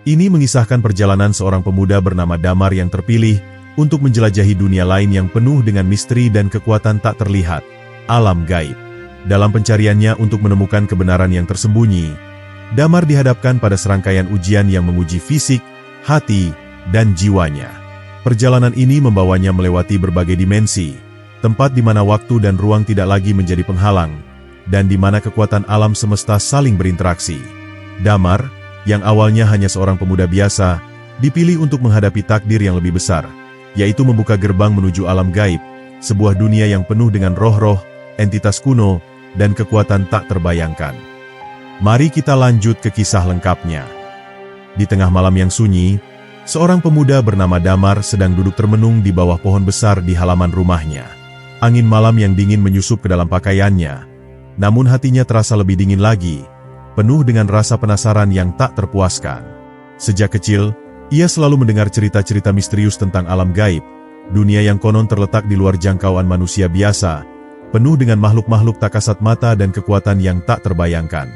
Ini mengisahkan perjalanan seorang pemuda bernama Damar yang terpilih untuk menjelajahi dunia lain yang penuh dengan misteri dan kekuatan tak terlihat, alam gaib. Dalam pencariannya untuk menemukan kebenaran yang tersembunyi, Damar dihadapkan pada serangkaian ujian yang menguji fisik, hati, dan jiwanya. Perjalanan ini membawanya melewati berbagai dimensi, tempat di mana waktu dan ruang tidak lagi menjadi penghalang, dan di mana kekuatan alam semesta saling berinteraksi. Damar, yang awalnya hanya seorang pemuda biasa, dipilih untuk menghadapi takdir yang lebih besar, yaitu membuka gerbang menuju alam gaib, sebuah dunia yang penuh dengan roh-roh, entitas kuno, dan kekuatan tak terbayangkan. Mari kita lanjut ke kisah lengkapnya. Di tengah malam yang sunyi, seorang pemuda bernama Damar sedang duduk termenung di bawah pohon besar di halaman rumahnya. Angin malam yang dingin menyusup ke dalam pakaiannya, namun hatinya terasa lebih dingin lagi, penuh dengan rasa penasaran yang tak terpuaskan. Sejak kecil, ia selalu mendengar cerita-cerita misterius tentang alam gaib, dunia yang konon terletak di luar jangkauan manusia biasa, penuh dengan makhluk-makhluk tak kasat mata dan kekuatan yang tak terbayangkan.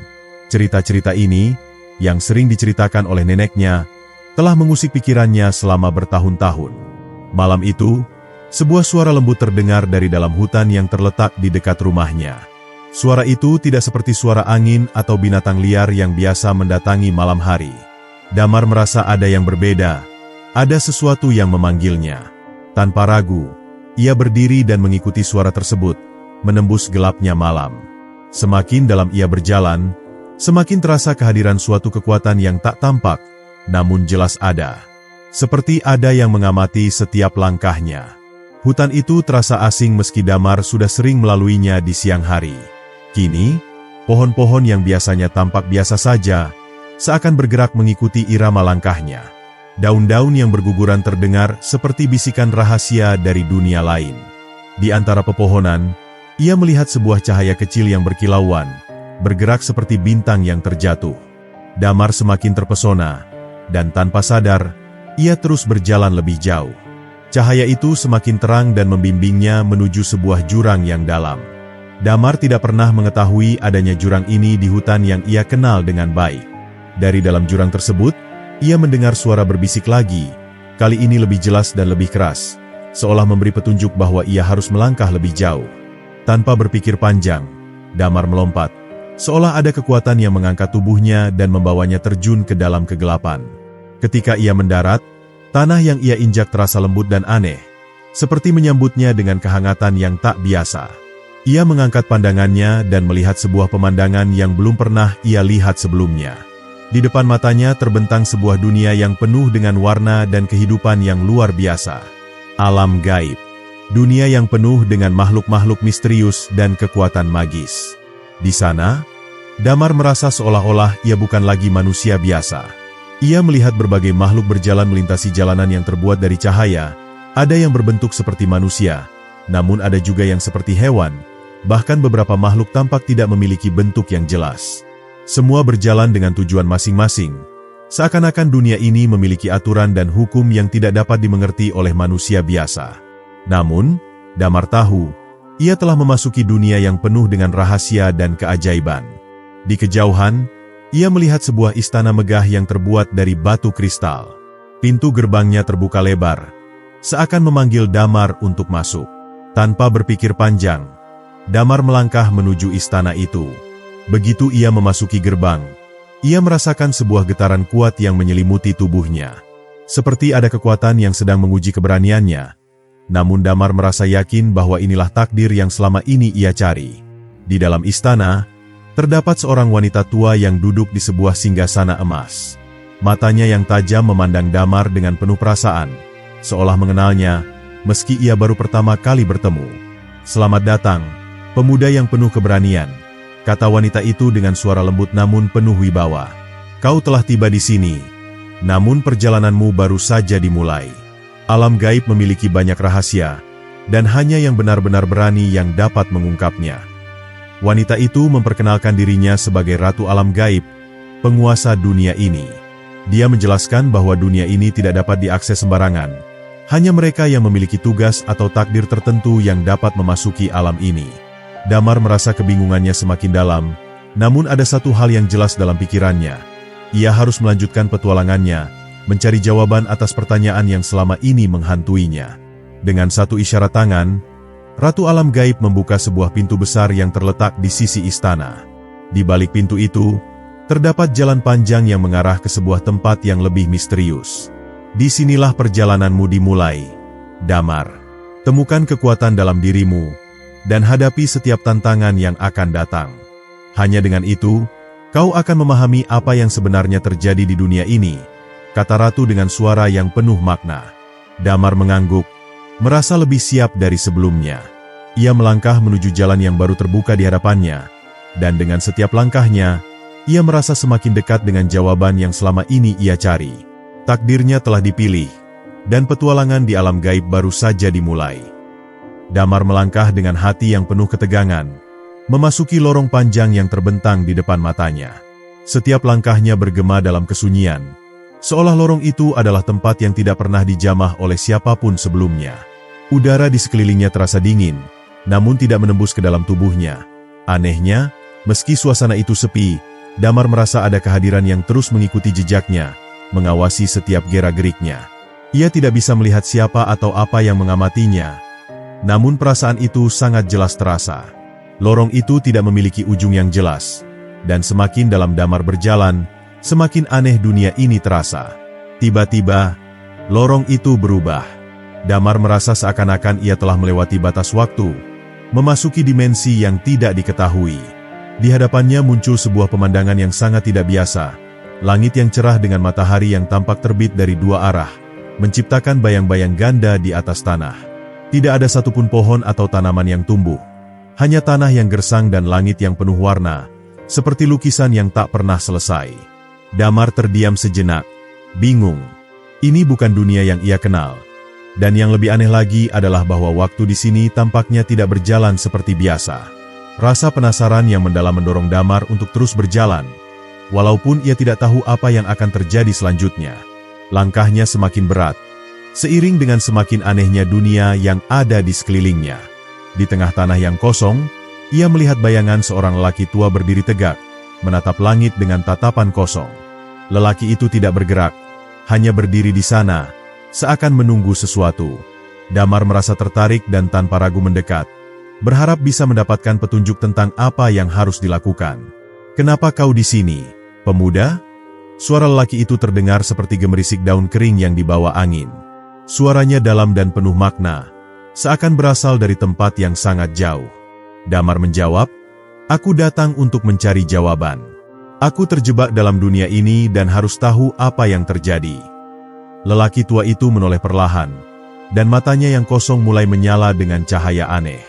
Cerita-cerita ini, yang sering diceritakan oleh neneknya, telah mengusik pikirannya selama bertahun-tahun. Malam itu, sebuah suara lembut terdengar dari dalam hutan yang terletak di dekat rumahnya. Suara itu tidak seperti suara angin atau binatang liar yang biasa mendatangi malam hari. Damar merasa ada yang berbeda, ada sesuatu yang memanggilnya. Tanpa ragu, ia berdiri dan mengikuti suara tersebut, menembus gelapnya malam. Semakin dalam ia berjalan, semakin terasa kehadiran suatu kekuatan yang tak tampak, namun jelas ada. Seperti ada yang mengamati setiap langkahnya. Hutan itu terasa asing meski Damar sudah sering melaluinya di siang hari. Kini, pohon-pohon yang biasanya tampak biasa saja, seakan bergerak mengikuti irama langkahnya. Daun-daun yang berguguran terdengar seperti bisikan rahasia dari dunia lain. Di antara pepohonan, ia melihat sebuah cahaya kecil yang berkilauan, bergerak seperti bintang yang terjatuh. Damar semakin terpesona, dan tanpa sadar, ia terus berjalan lebih jauh. Cahaya itu semakin terang dan membimbingnya menuju sebuah jurang yang dalam. Damar tidak pernah mengetahui adanya jurang ini di hutan yang ia kenal dengan baik. Dari dalam jurang tersebut, ia mendengar suara berbisik lagi, kali ini lebih jelas dan lebih keras, seolah memberi petunjuk bahwa ia harus melangkah lebih jauh. Tanpa berpikir panjang, Damar melompat, seolah ada kekuatan yang mengangkat tubuhnya dan membawanya terjun ke dalam kegelapan. Ketika ia mendarat, tanah yang ia injak terasa lembut dan aneh, seperti menyambutnya dengan kehangatan yang tak biasa. Ia mengangkat pandangannya dan melihat sebuah pemandangan yang belum pernah ia lihat sebelumnya. Di depan matanya terbentang sebuah dunia yang penuh dengan warna dan kehidupan yang luar biasa. Alam gaib. Dunia yang penuh dengan makhluk-makhluk misterius dan kekuatan magis. Di sana, Damar merasa seolah-olah ia bukan lagi manusia biasa. Ia melihat berbagai makhluk berjalan melintasi jalanan yang terbuat dari cahaya. Ada yang berbentuk seperti manusia, namun ada juga yang seperti hewan. Bahkan beberapa makhluk tampak tidak memiliki bentuk yang jelas. Semua berjalan dengan tujuan masing-masing. Seakan-akan dunia ini memiliki aturan dan hukum yang tidak dapat dimengerti oleh manusia biasa. Namun, Damar tahu, ia telah memasuki dunia yang penuh dengan rahasia dan keajaiban. Di kejauhan, ia melihat sebuah istana megah yang terbuat dari batu kristal. Pintu gerbangnya terbuka lebar, seakan memanggil Damar untuk masuk. Tanpa berpikir panjang, Damar melangkah menuju istana itu. Begitu ia memasuki gerbang, ia merasakan sebuah getaran kuat yang menyelimuti tubuhnya. Seperti ada kekuatan yang sedang menguji keberaniannya. Namun Damar merasa yakin bahwa inilah takdir yang selama ini ia cari. Di dalam istana, terdapat seorang wanita tua yang duduk di sebuah singgasana emas. Matanya yang tajam memandang Damar dengan penuh perasaan, seolah mengenalnya, meski ia baru pertama kali bertemu. "Selamat datang, pemuda yang penuh keberanian," kata wanita itu dengan suara lembut namun penuh wibawa. "Kau telah tiba di sini, namun perjalananmu baru saja dimulai. Alam gaib memiliki banyak rahasia, dan hanya yang benar-benar berani yang dapat mengungkapnya." Wanita itu memperkenalkan dirinya sebagai Ratu Alam Gaib, penguasa dunia ini. Dia menjelaskan bahwa dunia ini tidak dapat diakses sembarangan. Hanya mereka yang memiliki tugas atau takdir tertentu yang dapat memasuki alam ini. Damar merasa kebingungannya semakin dalam, namun ada satu hal yang jelas dalam pikirannya. Ia harus melanjutkan petualangannya, mencari jawaban atas pertanyaan yang selama ini menghantuinya. Dengan satu isyarat tangan, Ratu Alam Gaib membuka sebuah pintu besar yang terletak di sisi istana. Di balik pintu itu, terdapat jalan panjang yang mengarah ke sebuah tempat yang lebih misterius. Disinilah perjalananmu dimulai, Damar. Temukan kekuatan dalam dirimu, dan hadapi setiap tantangan yang akan datang. Hanya dengan itu, kau akan memahami apa yang sebenarnya terjadi di dunia ini, kata Ratu dengan suara yang penuh makna. Damar mengangguk, merasa lebih siap dari sebelumnya. Ia melangkah menuju jalan yang baru terbuka di hadapannya, dan dengan setiap langkahnya, ia merasa semakin dekat dengan jawaban yang selama ini ia cari. Takdirnya telah dipilih, dan petualangan di alam gaib baru saja dimulai. Damar melangkah dengan hati yang penuh ketegangan, memasuki lorong panjang yang terbentang di depan matanya. Setiap langkahnya bergema dalam kesunyian, seolah lorong itu adalah tempat yang tidak pernah dijamah oleh siapapun sebelumnya. Udara di sekelilingnya terasa dingin, namun tidak menembus ke dalam tubuhnya. Anehnya, meski suasana itu sepi, Damar merasa ada kehadiran yang terus mengikuti jejaknya, mengawasi setiap gerak-geriknya. Ia tidak bisa melihat siapa atau apa yang mengamatinya, namun perasaan itu sangat jelas terasa. Lorong itu tidak memiliki ujung yang jelas, dan semakin dalam Damar berjalan, semakin aneh dunia ini terasa. Tiba-tiba, lorong itu berubah. Damar merasa seakan-akan ia telah melewati batas waktu, memasuki dimensi yang tidak diketahui. Di hadapannya muncul sebuah pemandangan yang sangat tidak biasa. Langit yang cerah dengan matahari yang tampak terbit dari dua arah, menciptakan bayang-bayang ganda di atas tanah. Tidak ada satupun pohon atau tanaman yang tumbuh. Hanya tanah yang gersang dan langit yang penuh warna, seperti lukisan yang tak pernah selesai. Damar terdiam sejenak, bingung. Ini bukan dunia yang ia kenal. Dan yang lebih aneh lagi adalah bahwa waktu di sini tampaknya tidak berjalan seperti biasa. Rasa penasaran yang mendalam mendorong Damar untuk terus berjalan, walaupun ia tidak tahu apa yang akan terjadi selanjutnya. Langkahnya semakin berat, seiring dengan semakin anehnya dunia yang ada di sekelilingnya. Di tengah tanah yang kosong, ia melihat bayangan seorang lelaki tua berdiri tegak, menatap langit dengan tatapan kosong. Lelaki itu tidak bergerak, hanya berdiri di sana, seakan menunggu sesuatu. Damar merasa tertarik dan tanpa ragu mendekat, berharap bisa mendapatkan petunjuk tentang apa yang harus dilakukan. "Kenapa kau di sini, pemuda?" Suara lelaki itu terdengar seperti gemerisik daun kering yang dibawa angin. Suaranya dalam dan penuh makna, seakan berasal dari tempat yang sangat jauh. Damar menjawab, "Aku datang untuk mencari jawaban. Aku terjebak dalam dunia ini dan harus tahu apa yang terjadi." Lelaki tua itu menoleh perlahan, dan matanya yang kosong mulai menyala dengan cahaya aneh.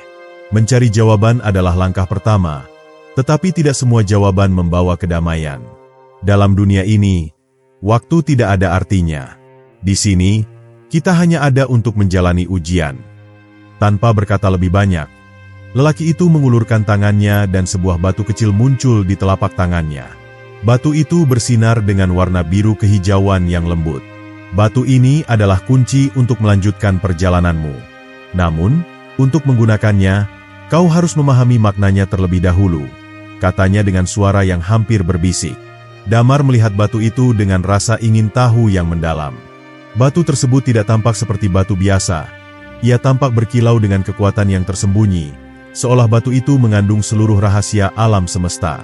Mencari jawaban adalah langkah pertama, tetapi tidak semua jawaban membawa kedamaian. Dalam dunia ini, waktu tidak ada artinya. Di sini, kita hanya ada untuk menjalani ujian. Tanpa berkata lebih banyak, lelaki itu mengulurkan tangannya dan sebuah batu kecil muncul di telapak tangannya. Batu itu bersinar dengan warna biru kehijauan yang lembut. Batu ini adalah kunci untuk melanjutkan perjalananmu. Namun, untuk menggunakannya, kau harus memahami maknanya terlebih dahulu, katanya dengan suara yang hampir berbisik. Damar melihat batu itu dengan rasa ingin tahu yang mendalam. Batu tersebut tidak tampak seperti batu biasa. Ia tampak berkilau dengan kekuatan yang tersembunyi, seolah batu itu mengandung seluruh rahasia alam semesta.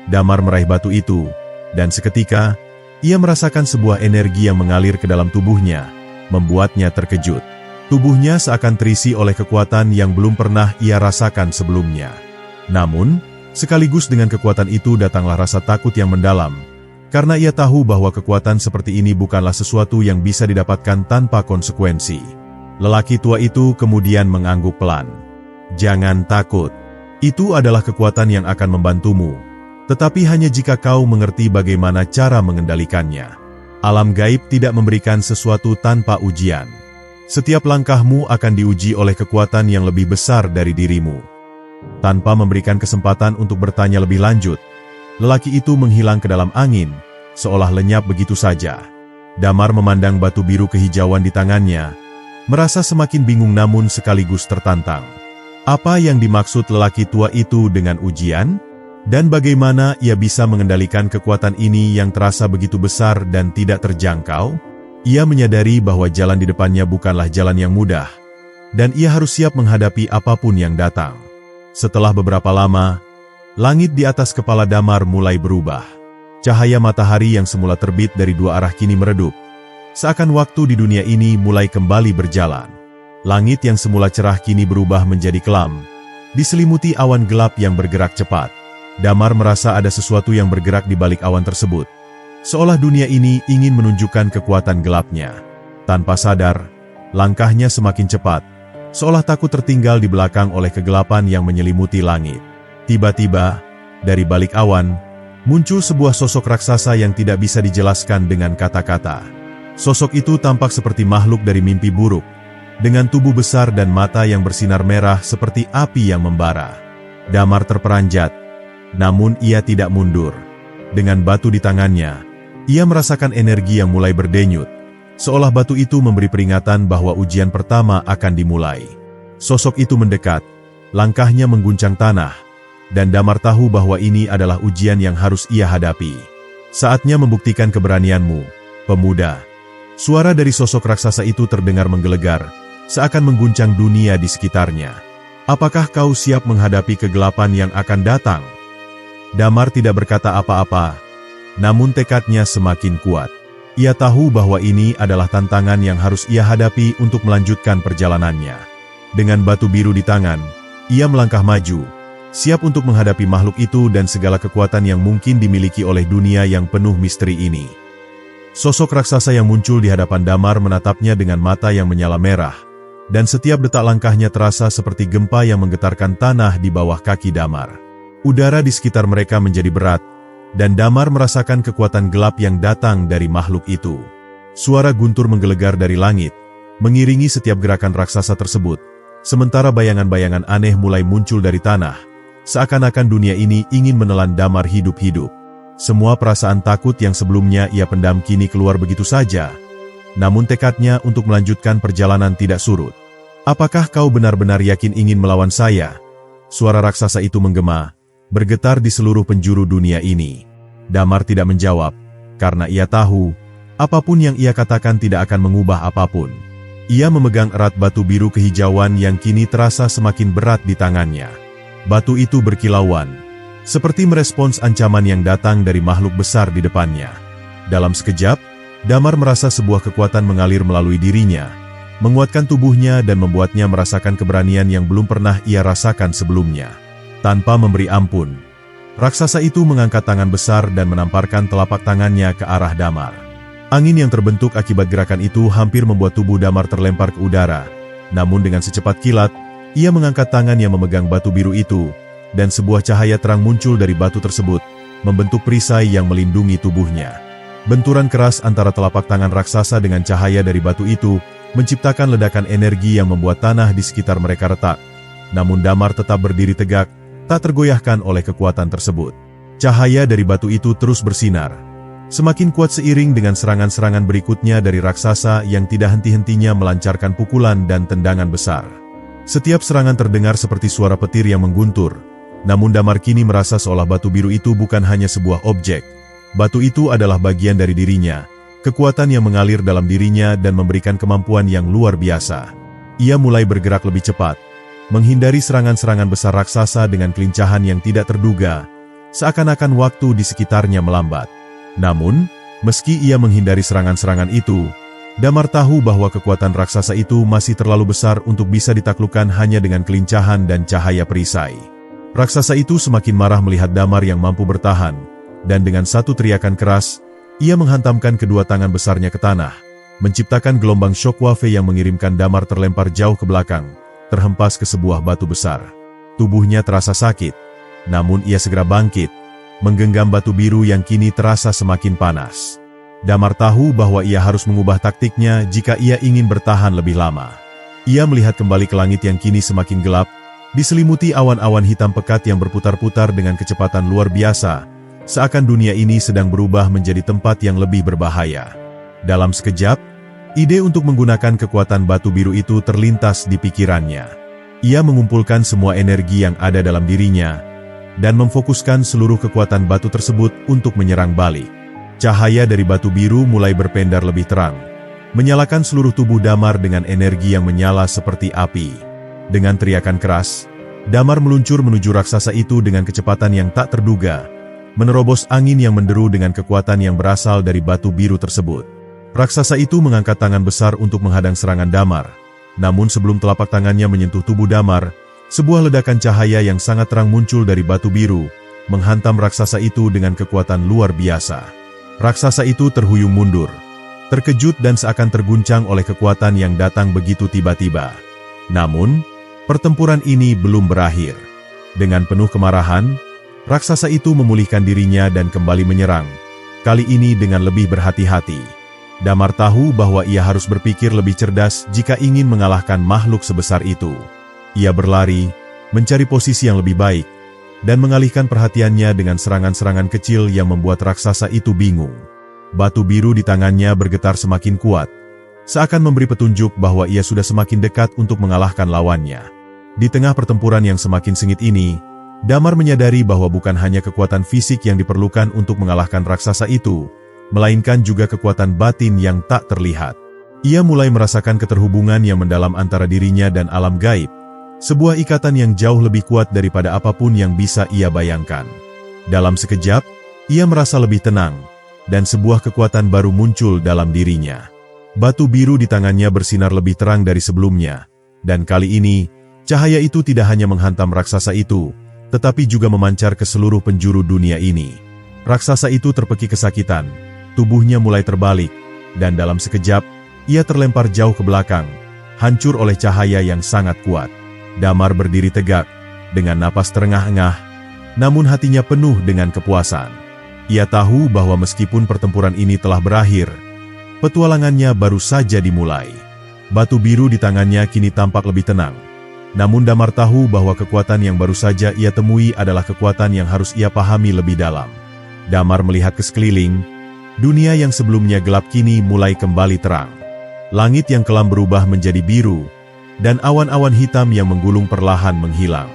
Damar meraih batu itu, dan seketika, ia merasakan sebuah energi yang mengalir ke dalam tubuhnya, membuatnya terkejut. Tubuhnya seakan terisi oleh kekuatan yang belum pernah ia rasakan sebelumnya. Namun, sekaligus dengan kekuatan itu datanglah rasa takut yang mendalam, karena ia tahu bahwa kekuatan seperti ini bukanlah sesuatu yang bisa didapatkan tanpa konsekuensi. Lelaki tua itu kemudian mengangguk pelan. "Jangan takut. Itu adalah kekuatan yang akan membantumu. Tetapi hanya jika kau mengerti bagaimana cara mengendalikannya. Alam gaib tidak memberikan sesuatu tanpa ujian. Setiap langkahmu akan diuji oleh kekuatan yang lebih besar dari dirimu." Tanpa memberikan kesempatan untuk bertanya lebih lanjut, lelaki itu menghilang ke dalam angin, seolah lenyap begitu saja. Damar memandang batu biru kehijauan di tangannya, merasa semakin bingung namun sekaligus tertantang. Apa yang dimaksud lelaki tua itu dengan ujian? Dan bagaimana ia bisa mengendalikan kekuatan ini yang terasa begitu besar dan tidak terjangkau? Ia menyadari bahwa jalan di depannya bukanlah jalan yang mudah, dan ia harus siap menghadapi apapun yang datang. Setelah beberapa lama, langit di atas kepala Damar mulai berubah. Cahaya matahari yang semula terbit dari dua arah kini meredup. Seakan waktu di dunia ini mulai kembali berjalan. Langit yang semula cerah kini berubah menjadi kelam, diselimuti awan gelap yang bergerak cepat. Damar merasa ada sesuatu yang bergerak di balik awan tersebut. Seolah dunia ini ingin menunjukkan kekuatan gelapnya. Tanpa sadar, langkahnya semakin cepat, seolah takut tertinggal di belakang oleh kegelapan yang menyelimuti langit. Tiba-tiba, dari balik awan, muncul sebuah sosok raksasa yang tidak bisa dijelaskan dengan kata-kata. Sosok itu tampak seperti makhluk dari mimpi buruk, dengan tubuh besar dan mata yang bersinar merah seperti api yang membara. Damar terperanjat, namun ia tidak mundur. Dengan batu di tangannya, ia merasakan energi yang mulai berdenyut, seolah batu itu memberi peringatan bahwa ujian pertama akan dimulai. Sosok itu mendekat, langkahnya mengguncang tanah, dan Damar tahu bahwa ini adalah ujian yang harus ia hadapi. Saatnya membuktikan keberanianmu, pemuda. Suara dari sosok raksasa itu terdengar menggelegar, seakan mengguncang dunia di sekitarnya. Apakah kau siap menghadapi kegelapan yang akan datang? Damar tidak berkata apa-apa, namun tekadnya semakin kuat. Ia tahu bahwa ini adalah tantangan yang harus ia hadapi untuk melanjutkan perjalanannya. Dengan batu biru di tangan, ia melangkah maju, siap untuk menghadapi makhluk itu dan segala kekuatan yang mungkin dimiliki oleh dunia yang penuh misteri ini. Sosok raksasa yang muncul di hadapan Damar menatapnya dengan mata yang menyala merah, dan setiap detak langkahnya terasa seperti gempa yang menggetarkan tanah di bawah kaki Damar. Udara di sekitar mereka menjadi berat, dan Damar merasakan kekuatan gelap yang datang dari makhluk itu. Suara guntur menggelegar dari langit, mengiringi setiap gerakan raksasa tersebut, sementara bayangan-bayangan aneh mulai muncul dari tanah, seakan-akan dunia ini ingin menelan Damar hidup-hidup. Semua perasaan takut yang sebelumnya ia pendam kini keluar begitu saja, namun tekadnya untuk melanjutkan perjalanan tidak surut. Apakah kau benar-benar yakin ingin melawan saya? Suara raksasa itu menggema, bergetar di seluruh penjuru dunia ini. Damar tidak menjawab, karena ia tahu, apapun yang ia katakan tidak akan mengubah apapun. Ia memegang erat batu biru kehijauan yang kini terasa semakin berat di tangannya. Batu itu berkilauan, seperti merespons ancaman yang datang dari makhluk besar di depannya. Dalam sekejap, Damar merasa sebuah kekuatan mengalir melalui dirinya, menguatkan tubuhnya dan membuatnya merasakan keberanian yang belum pernah ia rasakan sebelumnya. Tanpa memberi ampun, raksasa itu mengangkat tangan besar dan menamparkan telapak tangannya ke arah Damar. Angin yang terbentuk akibat gerakan itu hampir membuat tubuh Damar terlempar ke udara. Namun dengan secepat kilat, ia mengangkat tangan yang memegang batu biru itu, dan sebuah cahaya terang muncul dari batu tersebut, membentuk perisai yang melindungi tubuhnya. Benturan keras antara telapak tangan raksasa dengan cahaya dari batu itu, menciptakan ledakan energi yang membuat tanah di sekitar mereka retak. Namun Damar tetap berdiri tegak, tak tergoyahkan oleh kekuatan tersebut. Cahaya dari batu itu terus bersinar, semakin kuat seiring dengan serangan-serangan berikutnya dari raksasa yang tidak henti-hentinya melancarkan pukulan dan tendangan besar. Setiap serangan terdengar seperti suara petir yang mengguntur, namun Damar kini merasa seolah batu biru itu bukan hanya sebuah objek. Batu itu adalah bagian dari dirinya, kekuatan yang mengalir dalam dirinya dan memberikan kemampuan yang luar biasa. Ia mulai bergerak lebih cepat, menghindari serangan-serangan besar raksasa dengan kelincahan yang tidak terduga, seakan-akan waktu di sekitarnya melambat. Namun, meski ia menghindari serangan-serangan itu, Damar tahu bahwa kekuatan raksasa itu masih terlalu besar untuk bisa ditaklukkan hanya dengan kelincahan dan cahaya perisai. Raksasa itu semakin marah melihat Damar yang mampu bertahan, dan dengan satu teriakan keras, ia menghantamkan kedua tangan besarnya ke tanah, menciptakan gelombang shockwave yang mengirimkan Damar terlempar jauh ke belakang, terhempas ke sebuah batu besar. Tubuhnya terasa sakit, namun ia segera bangkit, menggenggam batu biru yang kini terasa semakin panas. Damar tahu bahwa ia harus mengubah taktiknya jika ia ingin bertahan lebih lama. Ia melihat kembali ke langit yang kini semakin gelap, diselimuti awan-awan hitam pekat yang berputar-putar dengan kecepatan luar biasa, seakan dunia ini sedang berubah menjadi tempat yang lebih berbahaya. Dalam sekejap, ide untuk menggunakan kekuatan batu biru itu terlintas di pikirannya. Ia mengumpulkan semua energi yang ada dalam dirinya, dan memfokuskan seluruh kekuatan batu tersebut untuk menyerang balik. Cahaya dari batu biru mulai berpendar lebih terang, menyalakan seluruh tubuh Damar dengan energi yang menyala seperti api. Dengan teriakan keras, Damar meluncur menuju raksasa itu dengan kecepatan yang tak terduga, menerobos angin yang menderu dengan kekuatan yang berasal dari batu biru tersebut. Raksasa itu mengangkat tangan besar untuk menghadang serangan Damar. Namun sebelum telapak tangannya menyentuh tubuh Damar, sebuah ledakan cahaya yang sangat terang muncul dari batu biru, menghantam raksasa itu dengan kekuatan luar biasa. Raksasa itu terhuyung mundur, terkejut dan seakan terguncang oleh kekuatan yang datang begitu tiba-tiba. Namun, pertempuran ini belum berakhir. Dengan penuh kemarahan, raksasa itu memulihkan dirinya dan kembali menyerang, kali ini dengan lebih berhati-hati. Damar tahu bahwa ia harus berpikir lebih cerdas jika ingin mengalahkan makhluk sebesar itu. Ia berlari, mencari posisi yang lebih baik, dan mengalihkan perhatiannya dengan serangan-serangan kecil yang membuat raksasa itu bingung. Batu biru di tangannya bergetar semakin kuat, seakan memberi petunjuk bahwa ia sudah semakin dekat untuk mengalahkan lawannya. Di tengah pertempuran yang semakin sengit ini, Damar menyadari bahwa bukan hanya kekuatan fisik yang diperlukan untuk mengalahkan raksasa itu, melainkan juga kekuatan batin yang tak terlihat. Ia mulai merasakan keterhubungan yang mendalam antara dirinya dan alam gaib, sebuah ikatan yang jauh lebih kuat daripada apapun yang bisa ia bayangkan. Dalam sekejap, ia merasa lebih tenang, dan sebuah kekuatan baru muncul dalam dirinya. Batu biru di tangannya bersinar lebih terang dari sebelumnya, dan kali ini, cahaya itu tidak hanya menghantam raksasa itu, tetapi juga memancar ke seluruh penjuru dunia ini. Raksasa itu terpekik kesakitan, tubuhnya mulai terbalik, dan dalam sekejap, ia terlempar jauh ke belakang, hancur oleh cahaya yang sangat kuat. Damar berdiri tegak, dengan napas terengah-engah, namun hatinya penuh dengan kepuasan. Ia tahu bahwa meskipun pertempuran ini telah berakhir, petualangannya baru saja dimulai. Batu biru di tangannya kini tampak lebih tenang. Namun Damar tahu bahwa kekuatan yang baru saja ia temui adalah kekuatan yang harus ia pahami lebih dalam. Damar melihat ke sekeliling, dunia yang sebelumnya gelap kini mulai kembali terang. Langit yang kelam berubah menjadi biru, dan awan-awan hitam yang menggulung perlahan menghilang.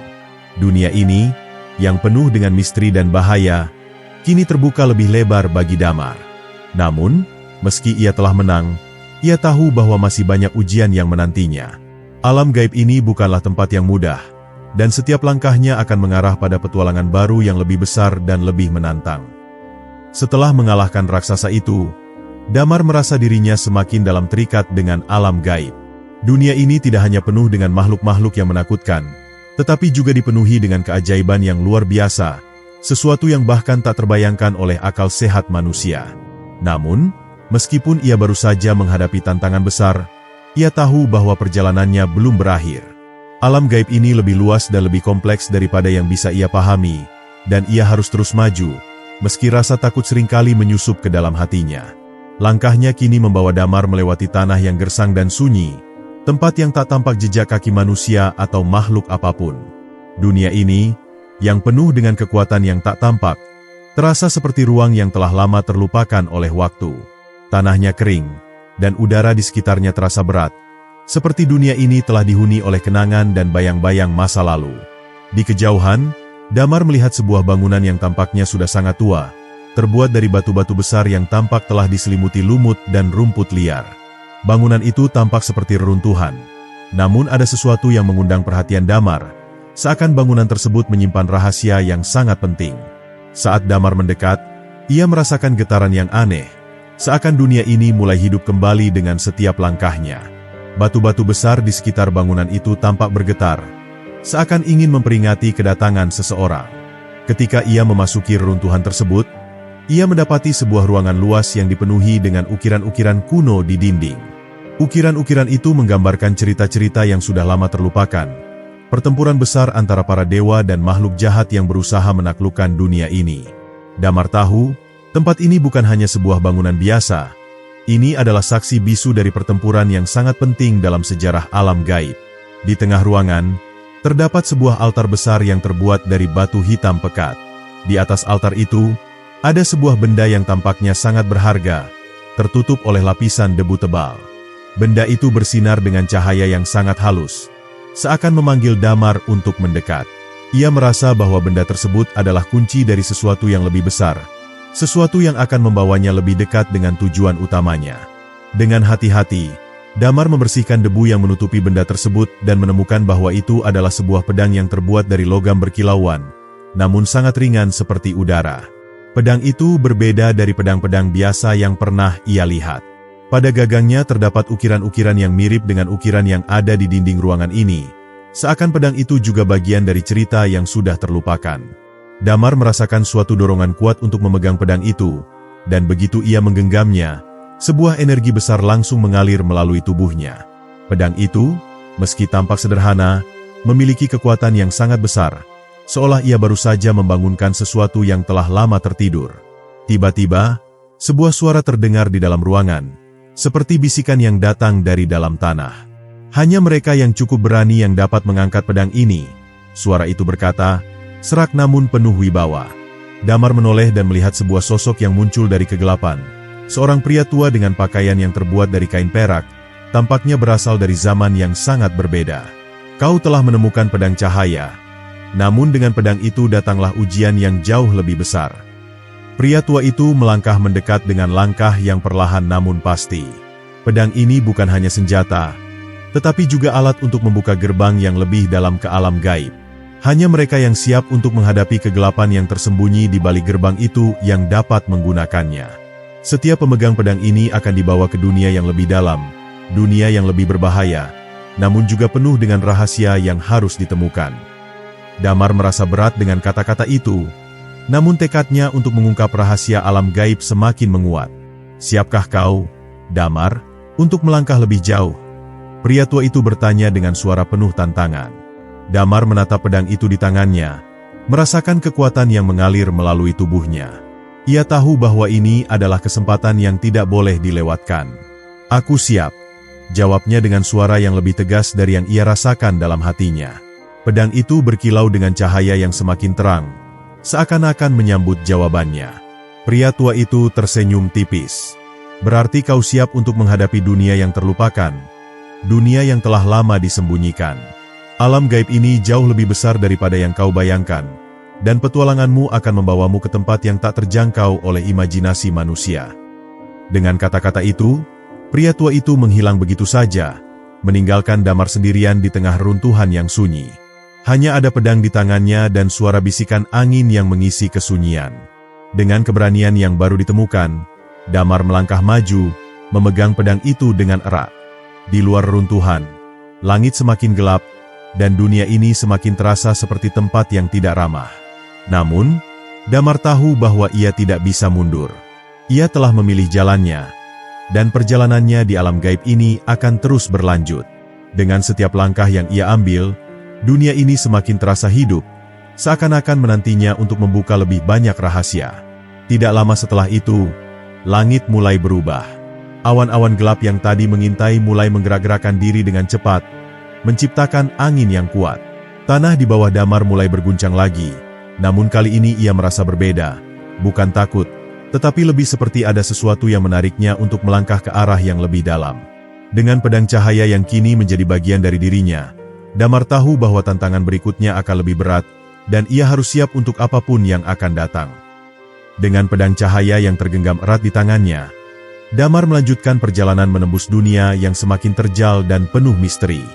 Dunia ini, yang penuh dengan misteri dan bahaya, kini terbuka lebih lebar bagi Damar. Namun, meski ia telah menang, ia tahu bahwa masih banyak ujian yang menantinya. Alam gaib ini bukanlah tempat yang mudah, dan setiap langkahnya akan mengarah pada petualangan baru yang lebih besar dan lebih menantang. Setelah mengalahkan raksasa itu, Damar merasa dirinya semakin dalam terikat dengan alam gaib. Dunia ini tidak hanya penuh dengan makhluk-makhluk yang menakutkan, tetapi juga dipenuhi dengan keajaiban yang luar biasa, sesuatu yang bahkan tak terbayangkan oleh akal sehat manusia. Namun, meskipun ia baru saja menghadapi tantangan besar, ia tahu bahwa perjalanannya belum berakhir. Alam gaib ini lebih luas dan lebih kompleks daripada yang bisa ia pahami, dan ia harus terus maju, meski rasa takut seringkali menyusup ke dalam hatinya. Langkahnya kini membawa Damar melewati tanah yang gersang dan sunyi, tempat yang tak tampak jejak kaki manusia atau makhluk apapun. Dunia ini, yang penuh dengan kekuatan yang tak tampak, terasa seperti ruang yang telah lama terlupakan oleh waktu. Tanahnya kering, dan udara di sekitarnya terasa berat, seperti dunia ini telah dihuni oleh kenangan dan bayang-bayang masa lalu. Di kejauhan, Damar melihat sebuah bangunan yang tampaknya sudah sangat tua, terbuat dari batu-batu besar yang tampak telah diselimuti lumut dan rumput liar. Bangunan itu tampak seperti reruntuhan. Namun ada sesuatu yang mengundang perhatian Damar, seakan bangunan tersebut menyimpan rahasia yang sangat penting. Saat Damar mendekat, ia merasakan getaran yang aneh, seakan dunia ini mulai hidup kembali dengan setiap langkahnya. Batu-batu besar di sekitar bangunan itu tampak bergetar, seakan ingin memperingati kedatangan seseorang. Ketika ia memasuki reruntuhan tersebut, ia mendapati sebuah ruangan luas yang dipenuhi dengan ukiran-ukiran kuno di dinding. Ukiran-ukiran itu menggambarkan cerita-cerita yang sudah lama terlupakan, pertempuran besar antara para dewa dan makhluk jahat yang berusaha menaklukkan dunia ini. Damar tahu, tempat ini bukan hanya sebuah bangunan biasa, ini adalah saksi bisu dari pertempuran yang sangat penting dalam sejarah alam gaib. Di tengah ruangan, terdapat sebuah altar besar yang terbuat dari batu hitam pekat. Di atas altar itu, ada sebuah benda yang tampaknya sangat berharga, tertutup oleh lapisan debu tebal. Benda itu bersinar dengan cahaya yang sangat halus, seakan memanggil Damar untuk mendekat. Ia merasa bahwa benda tersebut adalah kunci dari sesuatu yang lebih besar, sesuatu yang akan membawanya lebih dekat dengan tujuan utamanya. Dengan hati-hati, Damar membersihkan debu yang menutupi benda tersebut dan menemukan bahwa itu adalah sebuah pedang yang terbuat dari logam berkilauan, namun sangat ringan seperti udara. Pedang itu berbeda dari pedang-pedang biasa yang pernah ia lihat. Pada gagangnya terdapat ukiran-ukiran yang mirip dengan ukiran yang ada di dinding ruangan ini. Seakan pedang itu juga bagian dari cerita yang sudah terlupakan. Damar merasakan suatu dorongan kuat untuk memegang pedang itu, dan begitu ia menggenggamnya, sebuah energi besar langsung mengalir melalui tubuhnya. Pedang itu, meski tampak sederhana, memiliki kekuatan yang sangat besar, seolah ia baru saja membangunkan sesuatu yang telah lama tertidur. Tiba-tiba, sebuah suara terdengar di dalam ruangan, seperti bisikan yang datang dari dalam tanah. Hanya mereka yang cukup berani yang dapat mengangkat pedang ini, suara itu berkata, serak namun penuh wibawa. Damar menoleh dan melihat sebuah sosok yang muncul dari kegelapan. Seorang pria tua dengan pakaian yang terbuat dari kain perak, tampaknya berasal dari zaman yang sangat berbeda. Kau telah menemukan pedang cahaya. Namun dengan pedang itu datanglah ujian yang jauh lebih besar. Pria tua itu melangkah mendekat dengan langkah yang perlahan namun pasti. Pedang ini bukan hanya senjata, tetapi juga alat untuk membuka gerbang yang lebih dalam ke alam gaib. Hanya mereka yang siap untuk menghadapi kegelapan yang tersembunyi di balik gerbang itu yang dapat menggunakannya. Setiap pemegang pedang ini akan dibawa ke dunia yang lebih dalam, dunia yang lebih berbahaya, namun juga penuh dengan rahasia yang harus ditemukan. Damar merasa berat dengan kata-kata itu, namun tekadnya untuk mengungkap rahasia alam gaib semakin menguat. Siapkah kau, Damar, untuk melangkah lebih jauh? Pria tua itu bertanya dengan suara penuh tantangan. Damar menatap pedang itu di tangannya, merasakan kekuatan yang mengalir melalui tubuhnya. Ia tahu bahwa ini adalah kesempatan yang tidak boleh dilewatkan. Aku siap, jawabnya dengan suara yang lebih tegas dari yang ia rasakan dalam hatinya. Pedang itu berkilau dengan cahaya yang semakin terang, seakan-akan menyambut jawabannya. Pria tua itu tersenyum tipis. Berarti kau siap untuk menghadapi dunia yang terlupakan, dunia yang telah lama disembunyikan. Alam gaib ini jauh lebih besar daripada yang kau bayangkan, dan petualanganmu akan membawamu ke tempat yang tak terjangkau oleh imajinasi manusia. Dengan kata-kata itu, pria tua itu menghilang begitu saja, meninggalkan Damar sendirian di tengah runtuhan yang sunyi. Hanya ada pedang di tangannya dan suara bisikan angin yang mengisi kesunyian. Dengan keberanian yang baru ditemukan, Damar melangkah maju, memegang pedang itu dengan erat. Di luar runtuhan, langit semakin gelap, dan dunia ini semakin terasa seperti tempat yang tidak ramah. Namun, Damar tahu bahwa ia tidak bisa mundur. Ia telah memilih jalannya, dan perjalanannya di alam gaib ini akan terus berlanjut. Dengan setiap langkah yang ia ambil, dunia ini semakin terasa hidup, seakan-akan menantinya untuk membuka lebih banyak rahasia. Tidak lama setelah itu, langit mulai berubah. Awan-awan gelap yang tadi mengintai mulai menggerak-gerakkan diri dengan cepat, menciptakan angin yang kuat. Tanah di bawah Damar mulai berguncang lagi, namun kali ini ia merasa berbeda, bukan takut, tetapi lebih seperti ada sesuatu yang menariknya untuk melangkah ke arah yang lebih dalam. Dengan pedang cahaya yang kini menjadi bagian dari dirinya, Damar tahu bahwa tantangan berikutnya akan lebih berat, dan ia harus siap untuk apapun yang akan datang. Dengan pedang cahaya yang tergenggam erat di tangannya, Damar melanjutkan perjalanan menembus dunia yang semakin terjal dan penuh misteri.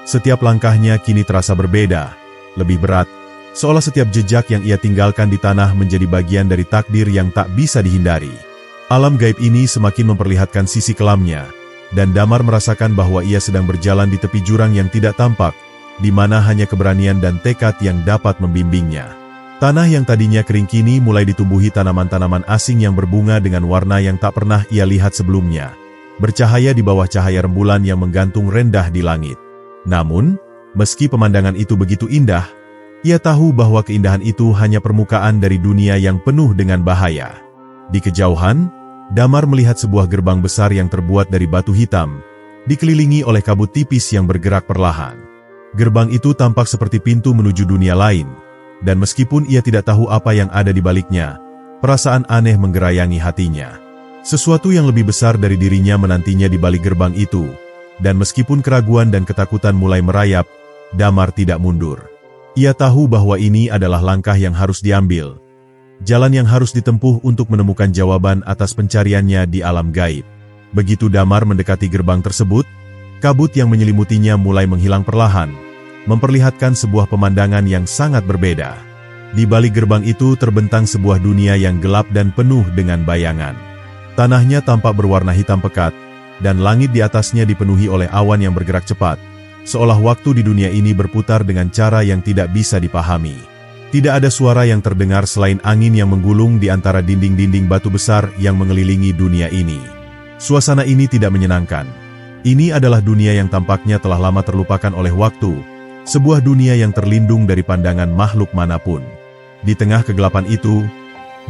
Setiap langkahnya kini terasa berbeda, lebih berat, seolah setiap jejak yang ia tinggalkan di tanah menjadi bagian dari takdir yang tak bisa dihindari. Alam gaib ini semakin memperlihatkan sisi kelamnya, dan Damar merasakan bahwa ia sedang berjalan di tepi jurang yang tidak tampak, di mana hanya keberanian dan tekad yang dapat membimbingnya. Tanah yang tadinya kering kini mulai ditumbuhi tanaman-tanaman asing yang berbunga dengan warna yang tak pernah ia lihat sebelumnya, bercahaya di bawah cahaya rembulan yang menggantung rendah di langit. Namun, meski pemandangan itu begitu indah, ia tahu bahwa keindahan itu hanya permukaan dari dunia yang penuh dengan bahaya. Di kejauhan, Damar melihat sebuah gerbang besar yang terbuat dari batu hitam, dikelilingi oleh kabut tipis yang bergerak perlahan. Gerbang itu tampak seperti pintu menuju dunia lain, dan meskipun ia tidak tahu apa yang ada di baliknya, perasaan aneh menggerayangi hatinya. Sesuatu yang lebih besar dari dirinya menantinya di balik gerbang itu, dan meskipun keraguan dan ketakutan mulai merayap, Damar tidak mundur. Ia tahu bahwa ini adalah langkah yang harus diambil. Jalan yang harus ditempuh untuk menemukan jawaban atas pencariannya di alam gaib. Begitu Damar mendekati gerbang tersebut, kabut yang menyelimutinya mulai menghilang perlahan, memperlihatkan sebuah pemandangan yang sangat berbeda. Di balik gerbang itu terbentang sebuah dunia yang gelap dan penuh dengan bayangan. Tanahnya tampak berwarna hitam pekat, dan langit di atasnya dipenuhi oleh awan yang bergerak cepat, seolah waktu di dunia ini berputar dengan cara yang tidak bisa dipahami. Tidak ada suara yang terdengar selain angin yang menggulung di antara dinding-dinding batu besar yang mengelilingi dunia ini. Suasana ini tidak menyenangkan. Ini adalah dunia yang tampaknya telah lama terlupakan oleh waktu, sebuah dunia yang terlindung dari pandangan makhluk manapun. Di tengah kegelapan itu,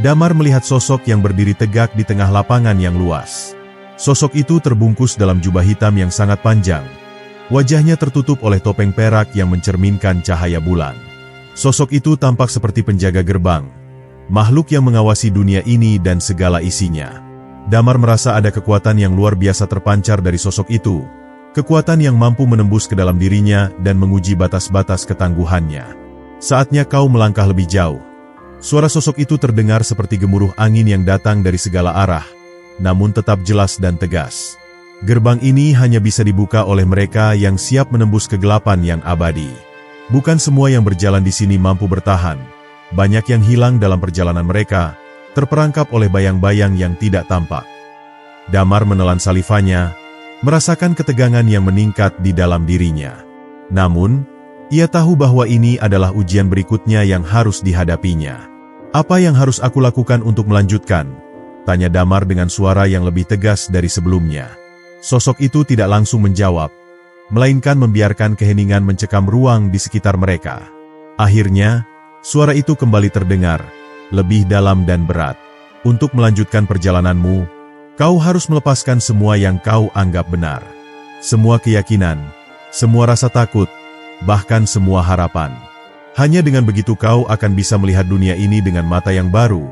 Damar melihat sosok yang berdiri tegak di tengah lapangan yang luas. Sosok itu terbungkus dalam jubah hitam yang sangat panjang. Wajahnya tertutup oleh topeng perak yang mencerminkan cahaya bulan. Sosok itu tampak seperti penjaga gerbang, makhluk yang mengawasi dunia ini dan segala isinya. Damar merasa ada kekuatan yang luar biasa terpancar dari sosok itu, kekuatan yang mampu menembus ke dalam dirinya dan menguji batas-batas ketangguhannya. Saatnya kau melangkah lebih jauh. Suara sosok itu terdengar seperti gemuruh angin yang datang dari segala arah, namun tetap jelas dan tegas. Gerbang ini hanya bisa dibuka oleh mereka yang siap menembus kegelapan yang abadi. Bukan semua yang berjalan di sini mampu bertahan. Banyak yang hilang dalam perjalanan mereka, terperangkap oleh bayang-bayang yang tidak tampak. Damar menelan salivanya, merasakan ketegangan yang meningkat di dalam dirinya. Namun, ia tahu bahwa ini adalah ujian berikutnya yang harus dihadapinya. Apa yang harus aku lakukan untuk melanjutkan? Tanya Damar dengan suara yang lebih tegas dari sebelumnya. Sosok itu tidak langsung menjawab, melainkan membiarkan keheningan mencekam ruang di sekitar mereka. Akhirnya, suara itu kembali terdengar, lebih dalam dan berat. Untuk melanjutkan perjalananmu, kau harus melepaskan semua yang kau anggap benar. Semua keyakinan, semua rasa takut, bahkan semua harapan. Hanya dengan begitu kau akan bisa melihat dunia ini dengan mata yang baru,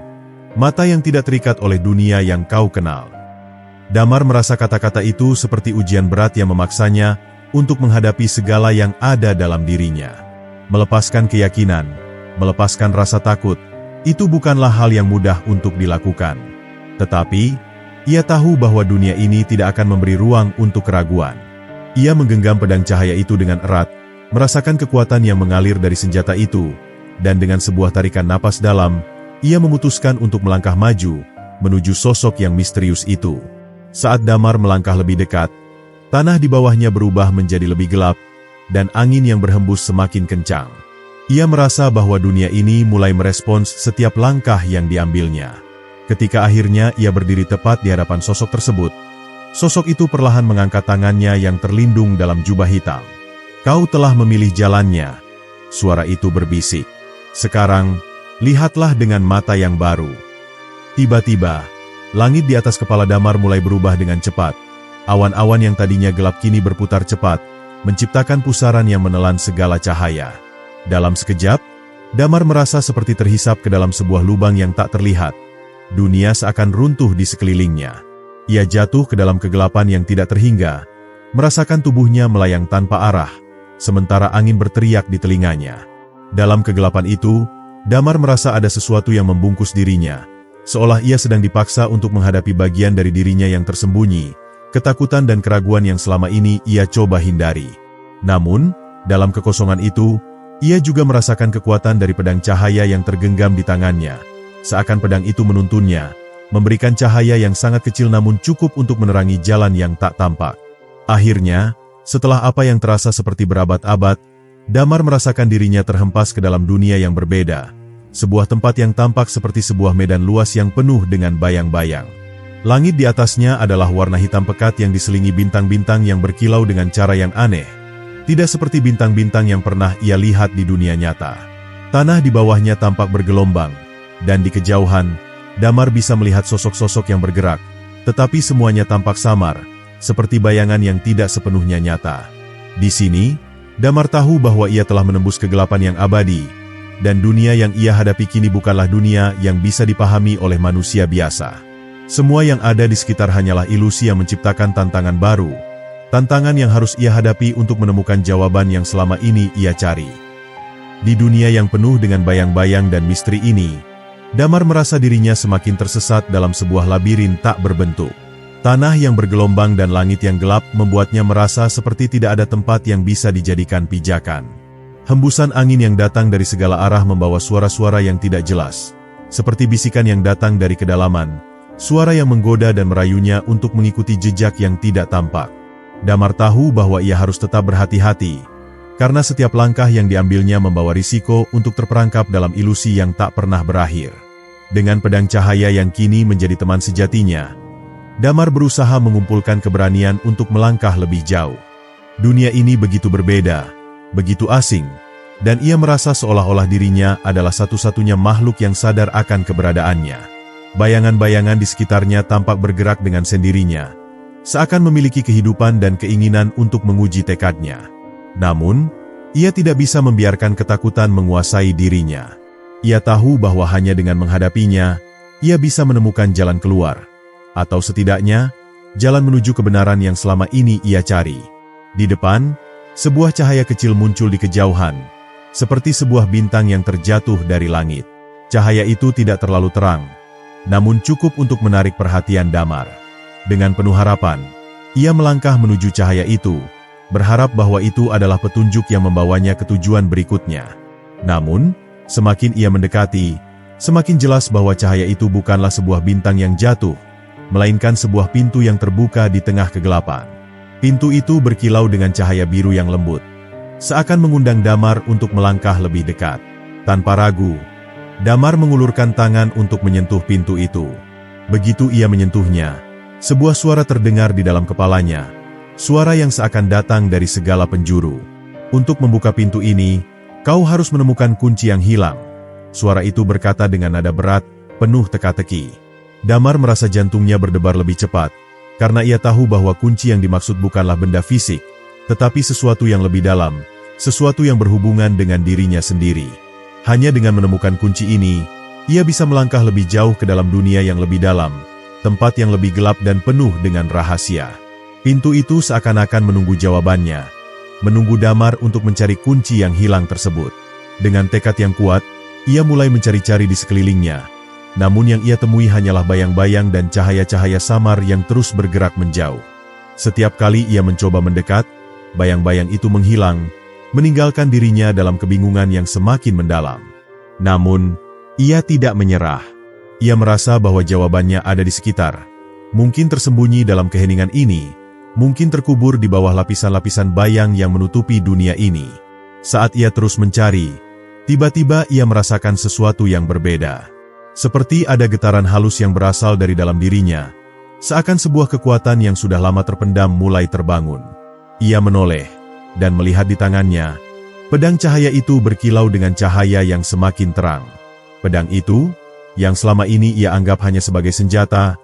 mata yang tidak terikat oleh dunia yang kau kenal. Damar merasa kata-kata itu seperti ujian berat yang memaksanya untuk menghadapi segala yang ada dalam dirinya. Melepaskan keyakinan, melepaskan rasa takut, itu bukanlah hal yang mudah untuk dilakukan. Tetapi, ia tahu bahwa dunia ini tidak akan memberi ruang untuk keraguan. Ia menggenggam pedang cahaya itu dengan erat, merasakan kekuatan yang mengalir dari senjata itu, dan dengan sebuah tarikan napas dalam, ia memutuskan untuk melangkah maju, menuju sosok yang misterius itu. Saat Damar melangkah lebih dekat, tanah di bawahnya berubah menjadi lebih gelap, dan angin yang berhembus semakin kencang. Ia merasa bahwa dunia ini mulai merespons setiap langkah yang diambilnya. Ketika akhirnya ia berdiri tepat di hadapan sosok tersebut, sosok itu perlahan mengangkat tangannya yang terlindung dalam jubah hitam. Kau telah memilih jalannya, suara itu berbisik. Sekarang, lihatlah dengan mata yang baru. Tiba-tiba, langit di atas kepala Damar mulai berubah dengan cepat. Awan-awan yang tadinya gelap kini berputar cepat, menciptakan pusaran yang menelan segala cahaya. Dalam sekejap, Damar merasa seperti terhisap ke dalam sebuah lubang yang tak terlihat. Dunia seakan runtuh di sekelilingnya. Ia jatuh ke dalam kegelapan yang tidak terhingga, merasakan tubuhnya melayang tanpa arah, sementara angin berteriak di telinganya. Dalam kegelapan itu, Damar merasa ada sesuatu yang membungkus dirinya, seolah ia sedang dipaksa untuk menghadapi bagian dari dirinya yang tersembunyi, ketakutan dan keraguan yang selama ini ia coba hindari. Namun, dalam kekosongan itu, ia juga merasakan kekuatan dari pedang cahaya yang tergenggam di tangannya, seakan pedang itu menuntunnya, memberikan cahaya yang sangat kecil namun cukup untuk menerangi jalan yang tak tampak. Akhirnya, setelah apa yang terasa seperti berabad-abad, Damar merasakan dirinya terhempas ke dalam dunia yang berbeda, sebuah tempat yang tampak seperti sebuah medan luas yang penuh dengan bayang-bayang. Langit di atasnya adalah warna hitam pekat yang diselingi bintang-bintang yang berkilau dengan cara yang aneh, tidak seperti bintang-bintang yang pernah ia lihat di dunia nyata. Tanah di bawahnya tampak bergelombang, dan di kejauhan, Damar bisa melihat sosok-sosok yang bergerak, tetapi semuanya tampak samar, seperti bayangan yang tidak sepenuhnya nyata. Di sini, Damar tahu bahwa ia telah menembus kegelapan yang abadi, dan dunia yang ia hadapi kini bukanlah dunia yang bisa dipahami oleh manusia biasa. Semua yang ada di sekitar hanyalah ilusi yang menciptakan tantangan baru, tantangan yang harus ia hadapi untuk menemukan jawaban yang selama ini ia cari. Di dunia yang penuh dengan bayang-bayang dan misteri ini, Damar merasa dirinya semakin tersesat dalam sebuah labirin tak berbentuk. Tanah yang bergelombang dan langit yang gelap membuatnya merasa seperti tidak ada tempat yang bisa dijadikan pijakan. Hembusan angin yang datang dari segala arah membawa suara-suara yang tidak jelas, seperti bisikan yang datang dari kedalaman, suara yang menggoda dan merayunya untuk mengikuti jejak yang tidak tampak. Damar tahu bahwa ia harus tetap berhati-hati, karena setiap langkah yang diambilnya membawa risiko untuk terperangkap dalam ilusi yang tak pernah berakhir. Dengan pedang cahaya yang kini menjadi teman sejatinya, Damar berusaha mengumpulkan keberanian untuk melangkah lebih jauh. Dunia ini begitu berbeda, begitu asing, dan ia merasa seolah-olah dirinya adalah satu-satunya makhluk yang sadar akan keberadaannya. Bayangan-bayangan di sekitarnya tampak bergerak dengan sendirinya, seakan memiliki kehidupan dan keinginan untuk menguji tekadnya. Namun, ia tidak bisa membiarkan ketakutan menguasai dirinya. Ia tahu bahwa hanya dengan menghadapinya, ia bisa menemukan jalan keluar, atau setidaknya, jalan menuju kebenaran yang selama ini ia cari. Di depan, sebuah cahaya kecil muncul di kejauhan, seperti sebuah bintang yang terjatuh dari langit. Cahaya itu tidak terlalu terang, namun cukup untuk menarik perhatian Damar. Dengan penuh harapan, ia melangkah menuju cahaya itu, berharap bahwa itu adalah petunjuk yang membawanya ke tujuan berikutnya. Namun, semakin ia mendekati, semakin jelas bahwa cahaya itu bukanlah sebuah bintang yang jatuh, melainkan sebuah pintu yang terbuka di tengah kegelapan. Pintu itu berkilau dengan cahaya biru yang lembut, seakan mengundang Damar untuk melangkah lebih dekat. Tanpa ragu, Damar mengulurkan tangan untuk menyentuh pintu itu. Begitu ia menyentuhnya, sebuah suara terdengar di dalam kepalanya, suara yang seakan datang dari segala penjuru. Untuk membuka pintu ini, kau harus menemukan kunci yang hilang. Suara itu berkata dengan nada berat, penuh teka-teki. Damar merasa jantungnya berdebar lebih cepat, karena ia tahu bahwa kunci yang dimaksud bukanlah benda fisik, tetapi sesuatu yang lebih dalam, sesuatu yang berhubungan dengan dirinya sendiri. Hanya dengan menemukan kunci ini, ia bisa melangkah lebih jauh ke dalam dunia yang lebih dalam, tempat yang lebih gelap dan penuh dengan rahasia. Pintu itu seakan-akan menunggu jawabannya, menunggu Damar untuk mencari kunci yang hilang tersebut. Dengan tekad yang kuat, ia mulai mencari-cari di sekelilingnya. Namun yang ia temui hanyalah bayang-bayang dan cahaya-cahaya samar yang terus bergerak menjauh. Setiap kali ia mencoba mendekat, bayang-bayang itu menghilang, meninggalkan dirinya dalam kebingungan yang semakin mendalam. Namun, ia tidak menyerah. Ia merasa bahwa jawabannya ada di sekitar, mungkin tersembunyi dalam keheningan ini, mungkin terkubur di bawah lapisan-lapisan bayang yang menutupi dunia ini. Saat ia terus mencari, tiba-tiba ia merasakan sesuatu yang berbeda. Seperti ada getaran halus yang berasal dari dalam dirinya, seakan sebuah kekuatan yang sudah lama terpendam mulai terbangun. Ia menoleh, dan melihat di tangannya, pedang cahaya itu berkilau dengan cahaya yang semakin terang. Pedang itu, yang selama ini ia anggap hanya sebagai senjata,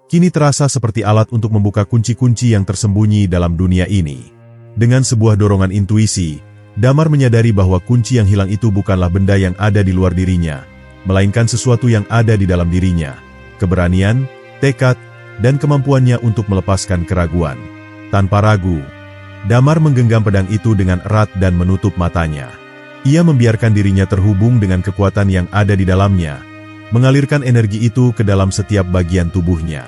kini terasa seperti alat untuk membuka kunci-kunci yang tersembunyi dalam dunia ini. Dengan sebuah dorongan intuisi, Damar menyadari bahwa kunci yang hilang itu bukanlah benda yang ada di luar dirinya, melainkan sesuatu yang ada di dalam dirinya, keberanian, tekad, dan kemampuannya untuk melepaskan keraguan. Tanpa ragu, Damar menggenggam pedang itu dengan erat dan menutup matanya. Ia membiarkan dirinya terhubung dengan kekuatan yang ada di dalamnya, mengalirkan energi itu ke dalam setiap bagian tubuhnya.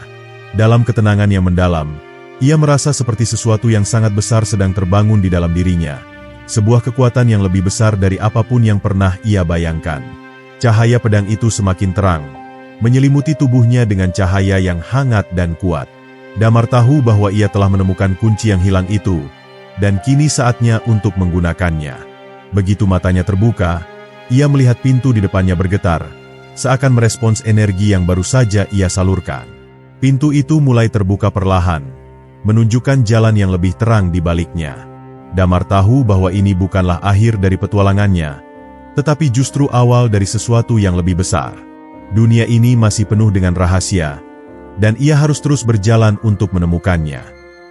Dalam ketenangan yang mendalam, ia merasa seperti sesuatu yang sangat besar sedang terbangun di dalam dirinya, sebuah kekuatan yang lebih besar dari apapun yang pernah ia bayangkan. Cahaya pedang itu semakin terang, menyelimuti tubuhnya dengan cahaya yang hangat dan kuat. Damar tahu bahwa ia telah menemukan kunci yang hilang itu, dan kini saatnya untuk menggunakannya. Begitu matanya terbuka, ia melihat pintu di depannya bergetar, seakan merespons energi yang baru saja ia salurkan. Pintu itu mulai terbuka perlahan, menunjukkan jalan yang lebih terang di baliknya. Damar tahu bahwa ini bukanlah akhir dari petualangannya, tetapi justru awal dari sesuatu yang lebih besar. Dunia ini masih penuh dengan rahasia, dan ia harus terus berjalan untuk menemukannya.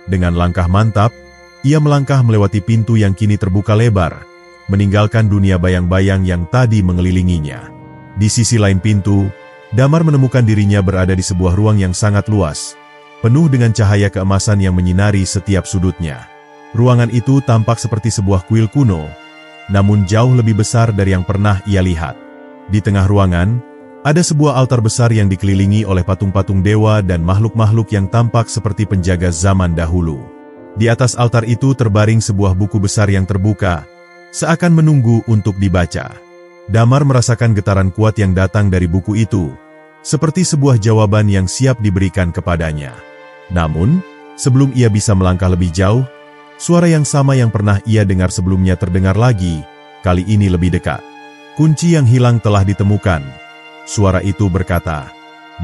Dengan langkah mantap, ia melangkah melewati pintu yang kini terbuka lebar, meninggalkan dunia bayang-bayang yang tadi mengelilinginya. Di sisi lain pintu, Damar menemukan dirinya berada di sebuah ruang yang sangat luas, penuh dengan cahaya keemasan yang menyinari setiap sudutnya. Ruangan itu tampak seperti sebuah kuil kuno, namun jauh lebih besar dari yang pernah ia lihat. Di tengah ruangan, ada sebuah altar besar yang dikelilingi oleh patung-patung dewa dan makhluk-makhluk yang tampak seperti penjaga zaman dahulu. Di atas altar itu terbaring sebuah buku besar yang terbuka, seakan menunggu untuk dibaca. Damar merasakan getaran kuat yang datang dari buku itu, seperti sebuah jawaban yang siap diberikan kepadanya. Namun, sebelum ia bisa melangkah lebih jauh, suara yang sama yang pernah ia dengar sebelumnya terdengar lagi, kali ini lebih dekat. Kunci yang hilang telah ditemukan. Suara itu berkata,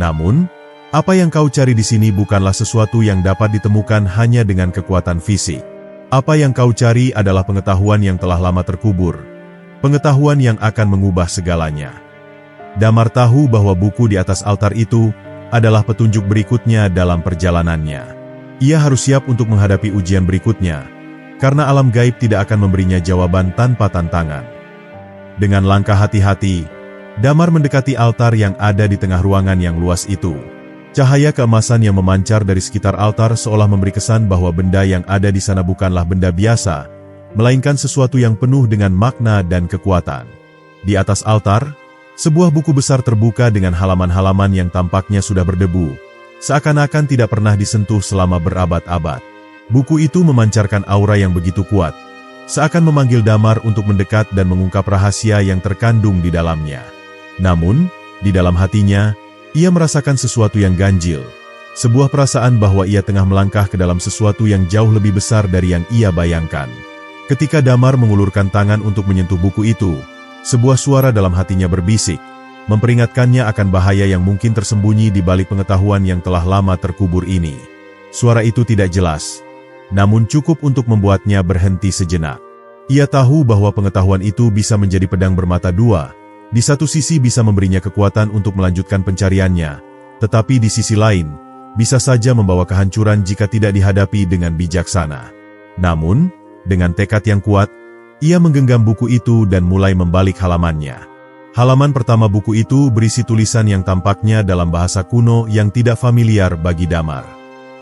namun, apa yang kau cari di sini bukanlah sesuatu yang dapat ditemukan hanya dengan kekuatan fisik. Apa yang kau cari adalah pengetahuan yang telah lama terkubur. Pengetahuan yang akan mengubah segalanya. Damar tahu bahwa buku di atas altar itu adalah petunjuk berikutnya dalam perjalanannya. Ia harus siap untuk menghadapi ujian berikutnya, karena alam gaib tidak akan memberinya jawaban tanpa tantangan. Dengan langkah hati-hati, Damar mendekati altar yang ada di tengah ruangan yang luas itu. Cahaya keemasan yang memancar dari sekitar altar seolah memberi kesan bahwa benda yang ada di sana bukanlah benda biasa, melainkan sesuatu yang penuh dengan makna dan kekuatan. Di atas altar, sebuah buku besar terbuka dengan halaman-halaman yang tampaknya sudah berdebu, seakan-akan tidak pernah disentuh selama berabad-abad. Buku itu memancarkan aura yang begitu kuat, seakan memanggil Damar untuk mendekat dan mengungkap rahasia yang terkandung di dalamnya. Namun, di dalam hatinya, ia merasakan sesuatu yang ganjil, sebuah perasaan bahwa ia tengah melangkah ke dalam sesuatu yang jauh lebih besar dari yang ia bayangkan. Ketika Damar mengulurkan tangan untuk menyentuh buku itu, sebuah suara dalam hatinya berbisik, memperingatkannya akan bahaya yang mungkin tersembunyi di balik pengetahuan yang telah lama terkubur ini. Suara itu tidak jelas, namun cukup untuk membuatnya berhenti sejenak. Ia tahu bahwa pengetahuan itu bisa menjadi pedang bermata dua. Di satu sisi bisa memberinya kekuatan untuk melanjutkan pencariannya, tetapi di sisi lain, bisa saja membawa kehancuran jika tidak dihadapi dengan bijaksana. Namun, dengan tekad yang kuat, ia menggenggam buku itu dan mulai membalik halamannya. Halaman pertama buku itu berisi tulisan yang tampaknya dalam bahasa kuno yang tidak familiar bagi Damar.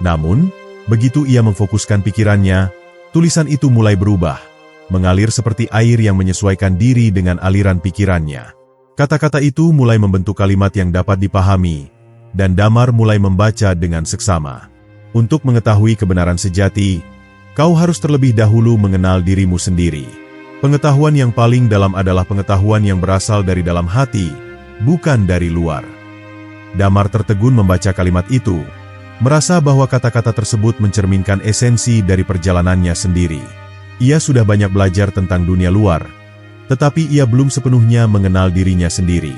Namun, begitu ia memfokuskan pikirannya, tulisan itu mulai berubah, mengalir seperti air yang menyesuaikan diri dengan aliran pikirannya. Kata-kata itu mulai membentuk kalimat yang dapat dipahami, dan Damar mulai membaca dengan seksama. Untuk mengetahui kebenaran sejati, kau harus terlebih dahulu mengenal dirimu sendiri. Pengetahuan yang paling dalam adalah pengetahuan yang berasal dari dalam hati, bukan dari luar. Damar tertegun membaca kalimat itu, merasa bahwa kata-kata tersebut mencerminkan esensi dari perjalanannya sendiri. Ia sudah banyak belajar tentang dunia luar, tetapi ia belum sepenuhnya mengenal dirinya sendiri.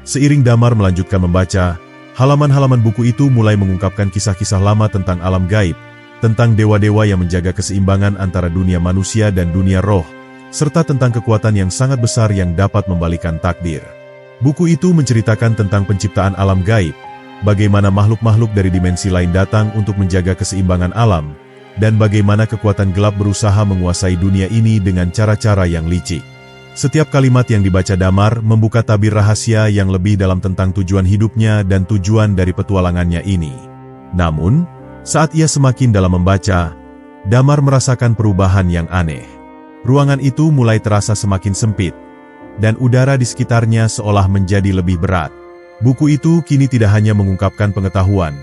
Seiring Damar melanjutkan membaca, halaman-halaman buku itu mulai mengungkapkan kisah-kisah lama tentang alam gaib, tentang dewa-dewa yang menjaga keseimbangan antara dunia manusia dan dunia roh, serta tentang kekuatan yang sangat besar yang dapat membalikkan takdir. Buku itu menceritakan tentang penciptaan alam gaib, bagaimana makhluk-makhluk dari dimensi lain datang untuk menjaga keseimbangan alam, dan bagaimana kekuatan gelap berusaha menguasai dunia ini dengan cara-cara yang licik. Setiap kalimat yang dibaca Damar membuka tabir rahasia yang lebih dalam tentang tujuan hidupnya dan tujuan dari petualangannya ini. Namun, saat ia semakin dalam membaca, Damar merasakan perubahan yang aneh. Ruangan itu mulai terasa semakin sempit, dan udara di sekitarnya seolah menjadi lebih berat. Buku itu kini tidak hanya mengungkapkan pengetahuan,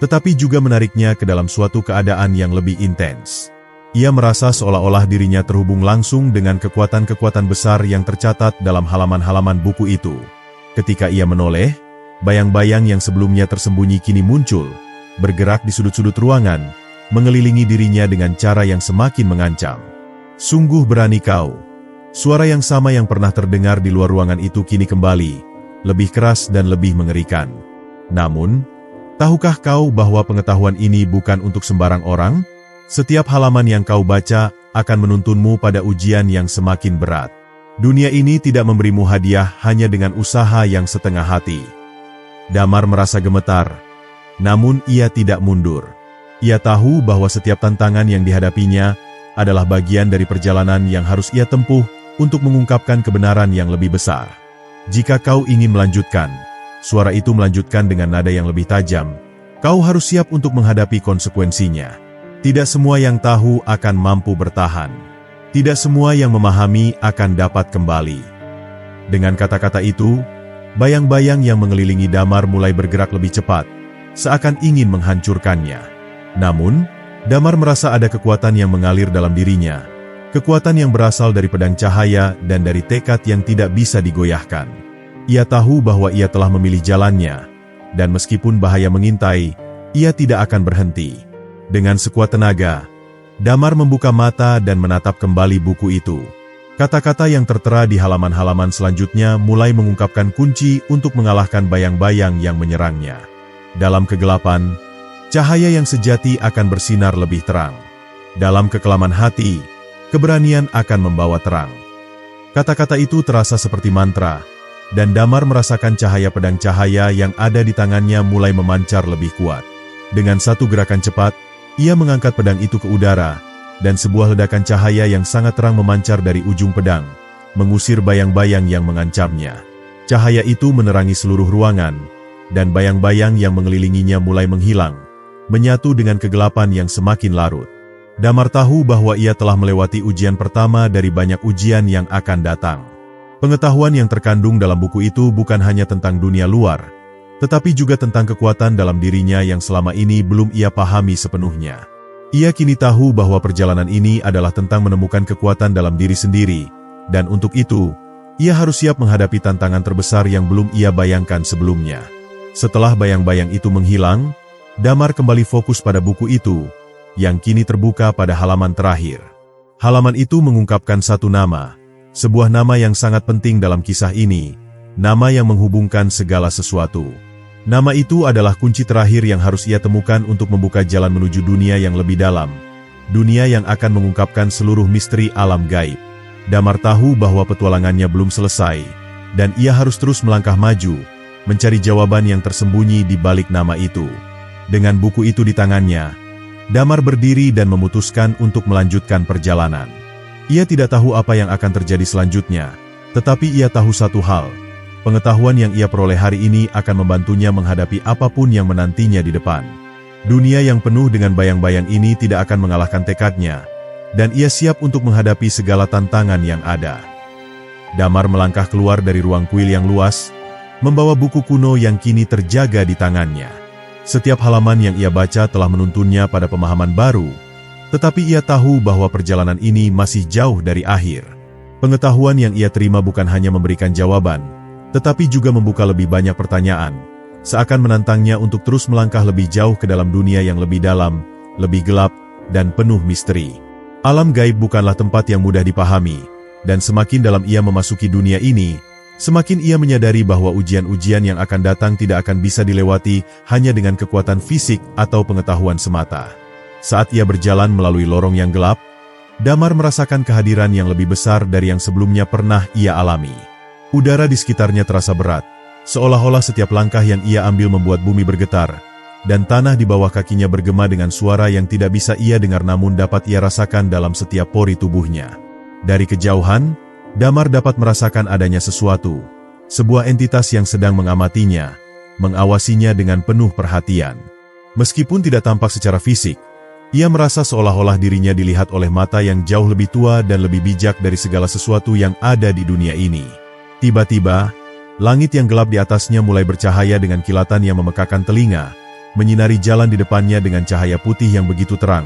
tetapi juga menariknya ke dalam suatu keadaan yang lebih intens. Ia merasa seolah-olah dirinya terhubung langsung dengan kekuatan-kekuatan besar yang tercatat dalam halaman-halaman buku itu. Ketika ia menoleh, bayang-bayang yang sebelumnya tersembunyi kini muncul, bergerak di sudut-sudut ruangan, mengelilingi dirinya dengan cara yang semakin mengancam. Sungguh berani kau. Suara yang sama yang pernah terdengar di luar ruangan itu kini kembali, lebih keras dan lebih mengerikan. Namun, tahukah kau bahwa pengetahuan ini bukan untuk sembarang orang? Setiap halaman yang kau baca akan menuntunmu pada ujian yang semakin berat. Dunia ini tidak memberimu hadiah hanya dengan usaha yang setengah hati. Damar merasa gemetar, namun ia tidak mundur. Ia tahu bahwa setiap tantangan yang dihadapinya adalah bagian dari perjalanan yang harus ia tempuh untuk mengungkapkan kebenaran yang lebih besar. Jika kau ingin melanjutkan, suara itu melanjutkan dengan nada yang lebih tajam, kau harus siap untuk menghadapi konsekuensinya. Tidak semua yang tahu akan mampu bertahan. Tidak semua yang memahami akan dapat kembali. Dengan kata-kata itu, bayang-bayang yang mengelilingi Damar mulai bergerak lebih cepat, seakan ingin menghancurkannya. Namun, Damar merasa ada kekuatan yang mengalir dalam dirinya, kekuatan yang berasal dari pedang cahaya dan dari tekad yang tidak bisa digoyahkan. Ia tahu bahwa ia telah memilih jalannya, dan meskipun bahaya mengintai, ia tidak akan berhenti. Dengan sekuat tenaga, Damar membuka mata dan menatap kembali buku itu. Kata-kata yang tertera di halaman-halaman selanjutnya mulai mengungkapkan kunci untuk mengalahkan bayang-bayang yang menyerangnya. Dalam kegelapan, cahaya yang sejati akan bersinar lebih terang. Dalam kekelaman hati, keberanian akan membawa terang. Kata-kata itu terasa seperti mantra, dan Damar merasakan cahaya pedang cahaya yang ada di tangannya mulai memancar lebih kuat. Dengan satu gerakan cepat, ia mengangkat pedang itu ke udara, dan sebuah ledakan cahaya yang sangat terang memancar dari ujung pedang, mengusir bayang-bayang yang mengancamnya. Cahaya itu menerangi seluruh ruangan, dan bayang-bayang yang mengelilinginya mulai menghilang, menyatu dengan kegelapan yang semakin larut. Damar tahu bahwa ia telah melewati ujian pertama dari banyak ujian yang akan datang. Pengetahuan yang terkandung dalam buku itu bukan hanya tentang dunia luar, tetapi juga tentang kekuatan dalam dirinya yang selama ini belum ia pahami sepenuhnya. Ia kini tahu bahwa perjalanan ini adalah tentang menemukan kekuatan dalam diri sendiri, dan untuk itu, ia harus siap menghadapi tantangan terbesar yang belum ia bayangkan sebelumnya. Setelah bayang-bayang itu menghilang, Damar kembali fokus pada buku itu, yang kini terbuka pada halaman terakhir. Halaman itu mengungkapkan satu nama, sebuah nama yang sangat penting dalam kisah ini, nama yang menghubungkan segala sesuatu. Nama itu adalah kunci terakhir yang harus ia temukan untuk membuka jalan menuju dunia yang lebih dalam, dunia yang akan mengungkapkan seluruh misteri alam gaib. Damar tahu bahwa petualangannya belum selesai, dan ia harus terus melangkah maju, mencari jawaban yang tersembunyi di balik nama itu. Dengan buku itu di tangannya, Damar berdiri dan memutuskan untuk melanjutkan perjalanan. Ia tidak tahu apa yang akan terjadi selanjutnya, tetapi ia tahu satu hal. Pengetahuan yang ia peroleh hari ini akan membantunya menghadapi apapun yang menantinya di depan. Dunia yang penuh dengan bayang-bayang ini tidak akan mengalahkan tekadnya, dan ia siap untuk menghadapi segala tantangan yang ada. Damar melangkah keluar dari ruang kuil yang luas, membawa buku kuno yang kini terjaga di tangannya. Setiap halaman yang ia baca telah menuntunnya pada pemahaman baru, tetapi ia tahu bahwa perjalanan ini masih jauh dari akhir. Pengetahuan yang ia terima bukan hanya memberikan jawaban, tetapi juga membuka lebih banyak pertanyaan, seakan menantangnya untuk terus melangkah lebih jauh ke dalam dunia yang lebih dalam, lebih gelap, dan penuh misteri. Alam gaib bukanlah tempat yang mudah dipahami, dan semakin dalam ia memasuki dunia ini, semakin ia menyadari bahwa ujian-ujian yang akan datang tidak akan bisa dilewati hanya dengan kekuatan fisik atau pengetahuan semata. Saat ia berjalan melalui lorong yang gelap, Damar merasakan kehadiran yang lebih besar dari yang sebelumnya pernah ia alami. Udara di sekitarnya terasa berat, seolah-olah setiap langkah yang ia ambil membuat bumi bergetar, dan tanah di bawah kakinya bergema dengan suara yang tidak bisa ia dengar namun dapat ia rasakan dalam setiap pori tubuhnya. Dari kejauhan, Damar dapat merasakan adanya sesuatu, sebuah entitas yang sedang mengamatinya, mengawasinya dengan penuh perhatian. Meskipun tidak tampak secara fisik, ia merasa seolah-olah dirinya dilihat oleh mata yang jauh lebih tua dan lebih bijak dari segala sesuatu yang ada di dunia ini. Tiba-tiba, langit yang gelap di atasnya mulai bercahaya dengan kilatan yang memekakan telinga, menyinari jalan di depannya dengan cahaya putih yang begitu terang,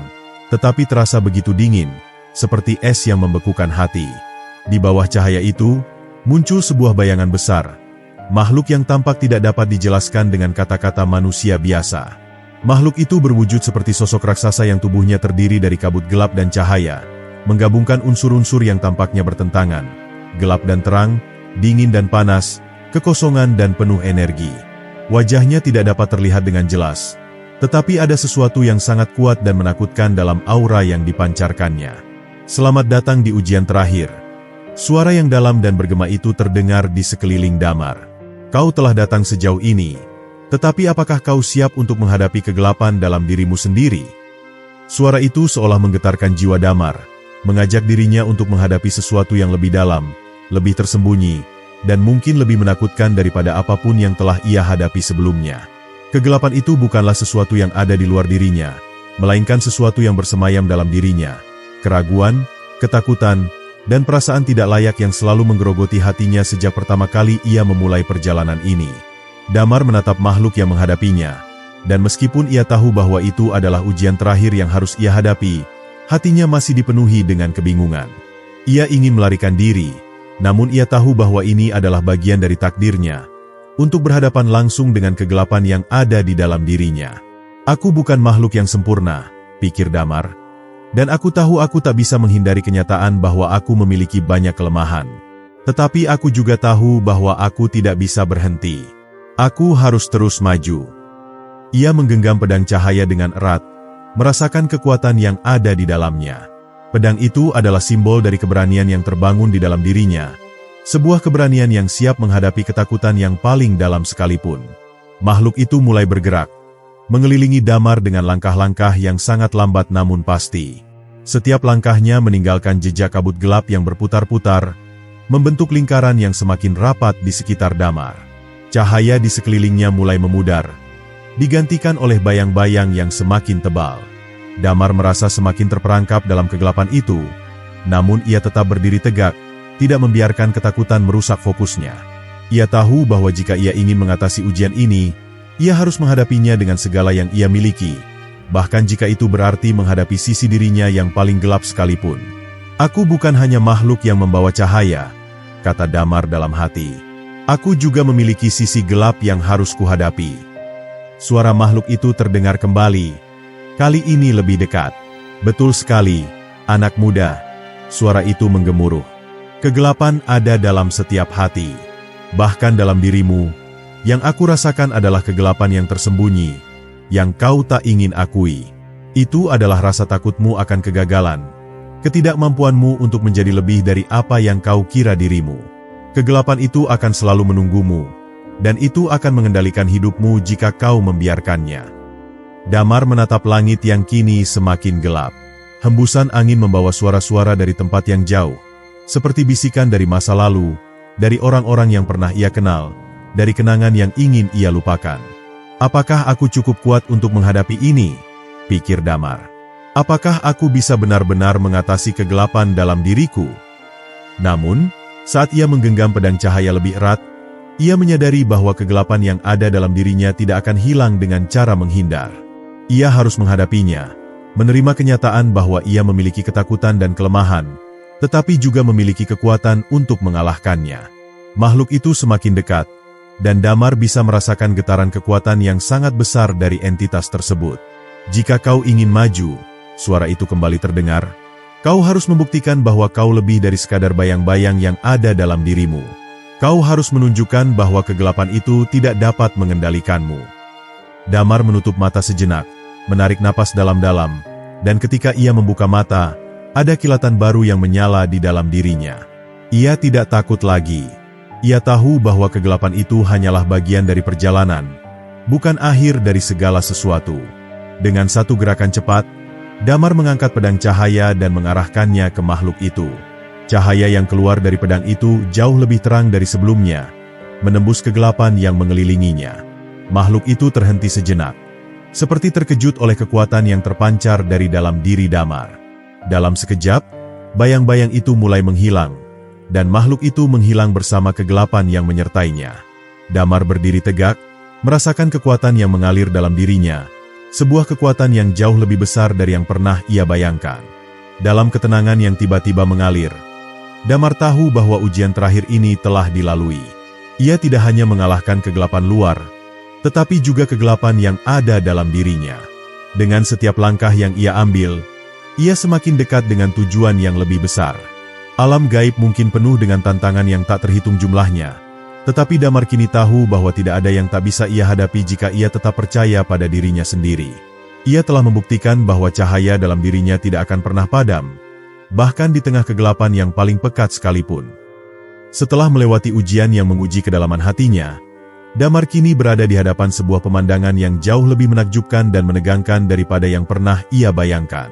tetapi terasa begitu dingin, seperti es yang membekukan hati. Di bawah cahaya itu, muncul sebuah bayangan besar, makhluk yang tampak tidak dapat dijelaskan dengan kata-kata manusia biasa. Makhluk itu berwujud seperti sosok raksasa yang tubuhnya terdiri dari kabut gelap dan cahaya, menggabungkan unsur-unsur yang tampaknya bertentangan, gelap dan terang, dingin dan panas, kekosongan dan penuh energi. Wajahnya tidak dapat terlihat dengan jelas, tetapi ada sesuatu yang sangat kuat dan menakutkan dalam aura yang dipancarkannya. Selamat datang di ujian terakhir. Suara yang dalam dan bergema itu terdengar di sekeliling Damar. Kau telah datang sejauh ini, tetapi apakah kau siap untuk menghadapi kegelapan dalam dirimu sendiri? Suara itu seolah menggetarkan jiwa Damar, mengajak dirinya untuk menghadapi sesuatu yang lebih dalam, lebih tersembunyi, dan mungkin lebih menakutkan daripada apapun yang telah ia hadapi sebelumnya. Kegelapan itu bukanlah sesuatu yang ada di luar dirinya, melainkan sesuatu yang bersemayam dalam dirinya. Keraguan, ketakutan, dan perasaan tidak layak yang selalu menggerogoti hatinya sejak pertama kali ia memulai perjalanan ini. Damar menatap makhluk yang menghadapinya, dan meskipun ia tahu bahwa itu adalah ujian terakhir yang harus ia hadapi, hatinya masih dipenuhi dengan kebingungan. Ia ingin melarikan diri, namun ia tahu bahwa ini adalah bagian dari takdirnya, untuk berhadapan langsung dengan kegelapan yang ada di dalam dirinya. Aku bukan makhluk yang sempurna, pikir Damar, dan aku tahu aku tak bisa menghindari kenyataan bahwa aku memiliki banyak kelemahan. Tetapi aku juga tahu bahwa aku tidak bisa berhenti. Aku harus terus maju. Ia menggenggam pedang cahaya dengan erat, merasakan kekuatan yang ada di dalamnya. Pedang itu adalah simbol dari keberanian yang terbangun di dalam dirinya, sebuah keberanian yang siap menghadapi ketakutan yang paling dalam sekalipun. Makhluk itu mulai bergerak, mengelilingi Damar dengan langkah-langkah yang sangat lambat namun pasti. Setiap langkahnya meninggalkan jejak kabut gelap yang berputar-putar, membentuk lingkaran yang semakin rapat di sekitar Damar. Cahaya di sekelilingnya mulai memudar, digantikan oleh bayang-bayang yang semakin tebal. Damar merasa semakin terperangkap dalam kegelapan itu, namun ia tetap berdiri tegak, tidak membiarkan ketakutan merusak fokusnya. Ia tahu bahwa jika ia ingin mengatasi ujian ini, ia harus menghadapinya dengan segala yang ia miliki, bahkan jika itu berarti menghadapi sisi dirinya yang paling gelap sekalipun. Aku bukan hanya makhluk yang membawa cahaya, kata Damar dalam hati. Aku juga memiliki sisi gelap yang harus kuhadapi. Suara makhluk itu terdengar kembali, kali ini lebih dekat. Betul sekali, anak muda, suara itu menggemuruh. Kegelapan ada dalam setiap hati, bahkan dalam dirimu. Yang aku rasakan adalah kegelapan yang tersembunyi, yang kau tak ingin akui. Itu adalah rasa takutmu akan kegagalan, ketidakmampuanmu untuk menjadi lebih dari apa yang kau kira dirimu. Kegelapan itu akan selalu menunggumu, dan itu akan mengendalikan hidupmu jika kau membiarkannya. Damar menatap langit yang kini semakin gelap. Hembusan angin membawa suara-suara dari tempat yang jauh, seperti bisikan dari masa lalu, dari orang-orang yang pernah ia kenal, dari kenangan yang ingin ia lupakan. Apakah aku cukup kuat untuk menghadapi ini? Pikir Damar. Apakah aku bisa benar-benar mengatasi kegelapan dalam diriku? Namun, saat ia menggenggam pedang cahaya lebih erat, ia menyadari bahwa kegelapan yang ada dalam dirinya tidak akan hilang dengan cara menghindar. Ia harus menghadapinya, menerima kenyataan bahwa ia memiliki ketakutan dan kelemahan, tetapi juga memiliki kekuatan untuk mengalahkannya. Makhluk itu semakin dekat, dan Damar bisa merasakan getaran kekuatan yang sangat besar dari entitas tersebut. Jika kau ingin maju, suara itu kembali terdengar, kau harus membuktikan bahwa kau lebih dari sekadar bayang-bayang yang ada dalam dirimu. Kau harus menunjukkan bahwa kegelapan itu tidak dapat mengendalikanmu. Damar menutup mata sejenak, menarik napas dalam-dalam, dan ketika ia membuka mata, ada kilatan baru yang menyala di dalam dirinya. Ia tidak takut lagi. Ia tahu bahwa kegelapan itu hanyalah bagian dari perjalanan, bukan akhir dari segala sesuatu. Dengan satu gerakan cepat, Damar mengangkat pedang cahaya dan mengarahkannya ke makhluk itu. Cahaya yang keluar dari pedang itu jauh lebih terang dari sebelumnya, menembus kegelapan yang mengelilinginya. Makhluk itu terhenti sejenak, seperti terkejut oleh kekuatan yang terpancar dari dalam diri Damar. Dalam sekejap, bayang-bayang itu mulai menghilang, dan makhluk itu menghilang bersama kegelapan yang menyertainya. Damar berdiri tegak, merasakan kekuatan yang mengalir dalam dirinya, sebuah kekuatan yang jauh lebih besar dari yang pernah ia bayangkan. Dalam ketenangan yang tiba-tiba mengalir, Damar tahu bahwa ujian terakhir ini telah dilalui. Ia tidak hanya mengalahkan kegelapan luar, tetapi juga kegelapan yang ada dalam dirinya. Dengan setiap langkah yang ia ambil, ia semakin dekat dengan tujuan yang lebih besar. Alam gaib mungkin penuh dengan tantangan yang tak terhitung jumlahnya, tetapi Damar kini tahu bahwa tidak ada yang tak bisa ia hadapi jika ia tetap percaya pada dirinya sendiri. Ia telah membuktikan bahwa cahaya dalam dirinya tidak akan pernah padam, bahkan di tengah kegelapan yang paling pekat sekalipun. Setelah melewati ujian yang menguji kedalaman hatinya, Damar kini berada di hadapan sebuah pemandangan yang jauh lebih menakjubkan dan menegangkan daripada yang pernah ia bayangkan.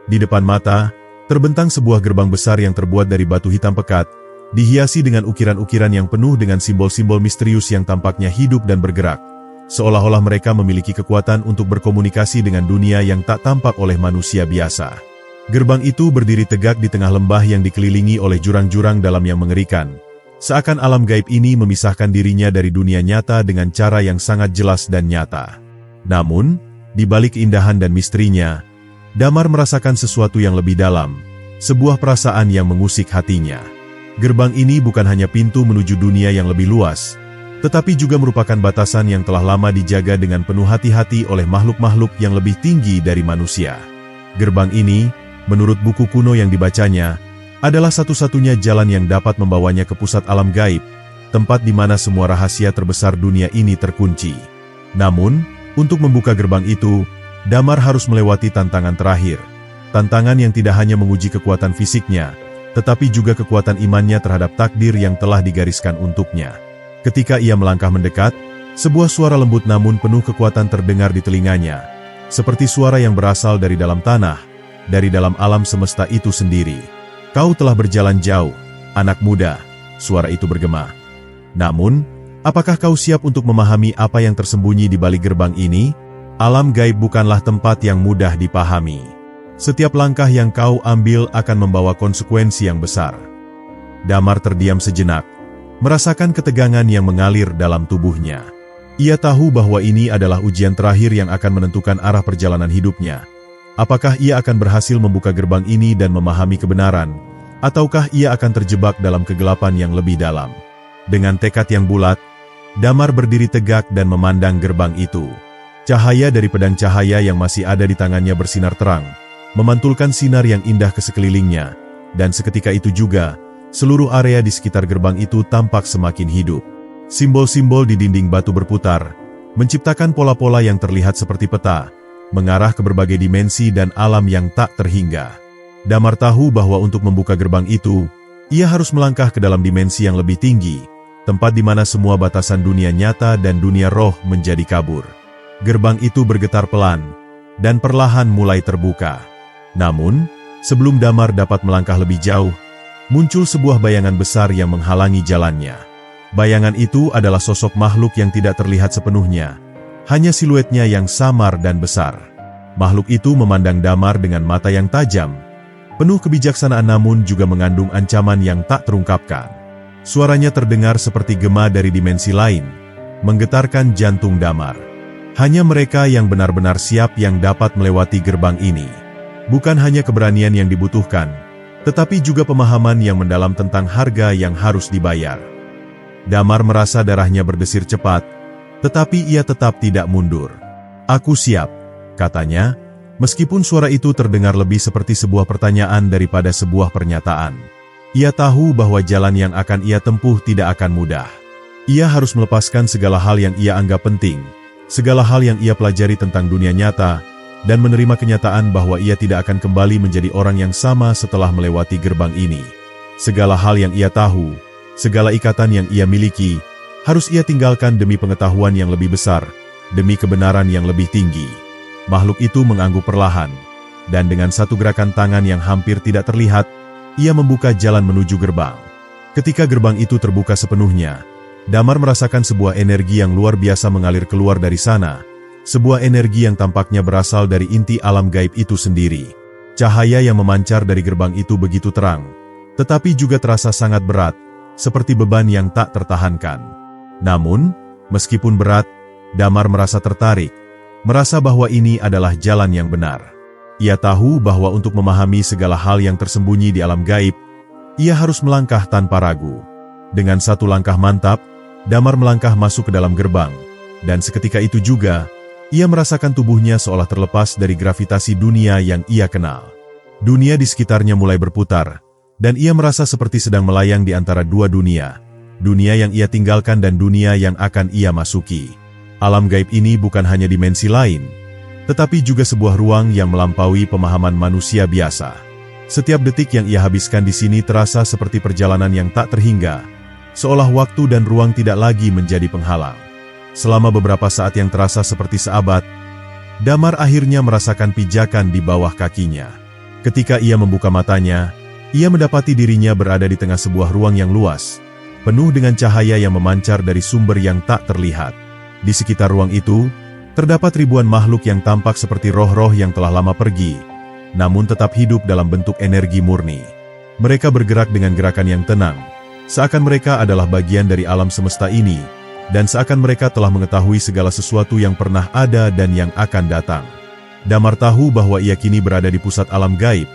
Di depan mata, terbentang sebuah gerbang besar yang terbuat dari batu hitam pekat, dihiasi dengan ukiran-ukiran yang penuh dengan simbol-simbol misterius yang tampaknya hidup dan bergerak, seolah-olah mereka memiliki kekuatan untuk berkomunikasi dengan dunia yang tak tampak oleh manusia biasa. Gerbang itu berdiri tegak di tengah lembah yang dikelilingi oleh jurang-jurang dalam yang mengerikan. Seakan alam gaib ini memisahkan dirinya dari dunia nyata dengan cara yang sangat jelas dan nyata. Namun, di balik keindahan dan misterinya, Damar merasakan sesuatu yang lebih dalam, sebuah perasaan yang mengusik hatinya. Gerbang ini bukan hanya pintu menuju dunia yang lebih luas, tetapi juga merupakan batasan yang telah lama dijaga dengan penuh hati-hati oleh makhluk-makhluk yang lebih tinggi dari manusia. Gerbang ini, menurut buku kuno yang dibacanya, adalah satu-satunya jalan yang dapat membawanya ke pusat alam gaib, tempat di mana semua rahasia terbesar dunia ini terkunci. Namun, untuk membuka gerbang itu, Damar harus melewati tantangan terakhir. Tantangan yang tidak hanya menguji kekuatan fisiknya, tetapi juga kekuatan imannya terhadap takdir yang telah digariskan untuknya. Ketika ia melangkah mendekat, sebuah suara lembut namun penuh kekuatan terdengar di telinganya, seperti suara yang berasal dari dalam tanah, dari dalam alam semesta itu sendiri. "Kau telah berjalan jauh, anak muda," suara itu bergema. "Namun, apakah kau siap untuk memahami apa yang tersembunyi di balik gerbang ini? Alam gaib bukanlah tempat yang mudah dipahami. Setiap langkah yang kau ambil akan membawa konsekuensi yang besar." Damar terdiam sejenak, merasakan ketegangan yang mengalir dalam tubuhnya. Ia tahu bahwa ini adalah ujian terakhir yang akan menentukan arah perjalanan hidupnya. Apakah ia akan berhasil membuka gerbang ini dan memahami kebenaran, ataukah ia akan terjebak dalam kegelapan yang lebih dalam? Dengan tekad yang bulat, Damar berdiri tegak dan memandang gerbang itu. Cahaya dari pedang cahaya yang masih ada di tangannya bersinar terang, memantulkan sinar yang indah ke sekelilingnya, dan seketika itu juga, seluruh area di sekitar gerbang itu tampak semakin hidup. Simbol-simbol di dinding batu berputar, menciptakan pola-pola yang terlihat seperti peta, mengarah ke berbagai dimensi dan alam yang tak terhingga. Damar tahu bahwa untuk membuka gerbang itu, ia harus melangkah ke dalam dimensi yang lebih tinggi, tempat di mana semua batasan dunia nyata dan dunia roh menjadi kabur. Gerbang itu bergetar pelan, dan perlahan mulai terbuka. Namun, sebelum Damar dapat melangkah lebih jauh, muncul sebuah bayangan besar yang menghalangi jalannya. Bayangan itu adalah sosok makhluk yang tidak terlihat sepenuhnya, hanya siluetnya yang samar dan besar. Makhluk itu memandang Damar dengan mata yang tajam, penuh kebijaksanaan namun juga mengandung ancaman yang tak terungkapkan. Suaranya terdengar seperti gema dari dimensi lain, menggetarkan jantung Damar. Hanya mereka yang benar-benar siap yang dapat melewati gerbang ini. Bukan hanya keberanian yang dibutuhkan, tetapi juga pemahaman yang mendalam tentang harga yang harus dibayar. Damar merasa darahnya berdesir cepat, tetapi ia tetap tidak mundur. "Aku siap," katanya, meskipun suara itu terdengar lebih seperti sebuah pertanyaan daripada sebuah pernyataan. Ia tahu bahwa jalan yang akan ia tempuh tidak akan mudah. Ia harus melepaskan segala hal yang ia anggap penting, segala hal yang ia pelajari tentang dunia nyata, dan menerima kenyataan bahwa ia tidak akan kembali menjadi orang yang sama setelah melewati gerbang ini. Segala hal yang ia tahu, segala ikatan yang ia miliki, harus ia tinggalkan demi pengetahuan yang lebih besar, demi kebenaran yang lebih tinggi. Makhluk itu mengangguk perlahan, dan dengan satu gerakan tangan yang hampir tidak terlihat, ia membuka jalan menuju gerbang. Ketika gerbang itu terbuka sepenuhnya, Damar merasakan sebuah energi yang luar biasa mengalir keluar dari sana, sebuah energi yang tampaknya berasal dari inti alam gaib itu sendiri. Cahaya yang memancar dari gerbang itu begitu terang, tetapi juga terasa sangat berat, seperti beban yang tak tertahankan. Namun, meskipun berat, Damar merasa tertarik, merasa bahwa ini adalah jalan yang benar. Ia tahu bahwa untuk memahami segala hal yang tersembunyi di alam gaib, ia harus melangkah tanpa ragu. Dengan satu langkah mantap, Damar melangkah masuk ke dalam gerbang, dan seketika itu juga, ia merasakan tubuhnya seolah terlepas dari gravitasi dunia yang ia kenal. Dunia di sekitarnya mulai berputar, dan ia merasa seperti sedang melayang di antara dua dunia, dunia yang ia tinggalkan dan dunia yang akan ia masuki. Alam gaib ini bukan hanya dimensi lain, tetapi juga sebuah ruang yang melampaui pemahaman manusia biasa. Setiap detik yang ia habiskan di sini terasa seperti perjalanan yang tak terhingga, seolah waktu dan ruang tidak lagi menjadi penghalang. Selama beberapa saat yang terasa seperti seabad, Damar akhirnya merasakan pijakan di bawah kakinya. Ketika ia membuka matanya, ia mendapati dirinya berada di tengah sebuah ruang yang luas, penuh dengan cahaya yang memancar dari sumber yang tak terlihat. Di sekitar ruang itu, terdapat ribuan makhluk yang tampak seperti roh-roh yang telah lama pergi. namun tetap hidup dalam bentuk energi murni. Mereka bergerak dengan gerakan yang tenang, seakan mereka adalah bagian dari alam semesta ini, dan seakan mereka telah mengetahui segala sesuatu yang pernah ada dan yang akan datang. Damar tahu bahwa ia kini berada di pusat alam gaib,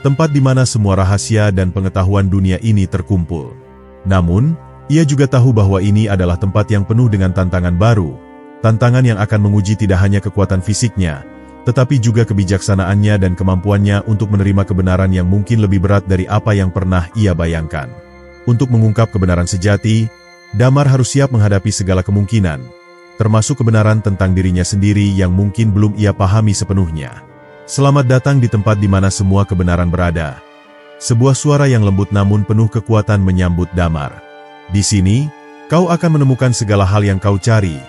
tempat di mana semua rahasia dan pengetahuan dunia ini terkumpul. Namun, ia juga tahu bahwa ini adalah tempat yang penuh dengan tantangan baru, tantangan yang akan menguji tidak hanya kekuatan fisiknya, tetapi juga kebijaksanaannya dan kemampuannya untuk menerima kebenaran yang mungkin lebih berat dari apa yang pernah ia bayangkan. Untuk mengungkap kebenaran sejati, Damar harus siap menghadapi segala kemungkinan, termasuk kebenaran tentang dirinya sendiri yang mungkin belum ia pahami sepenuhnya. Selamat datang di tempat di mana semua kebenaran berada. Sebuah suara yang lembut namun penuh kekuatan menyambut Damar. Di sini, kau akan menemukan segala hal yang kau cari,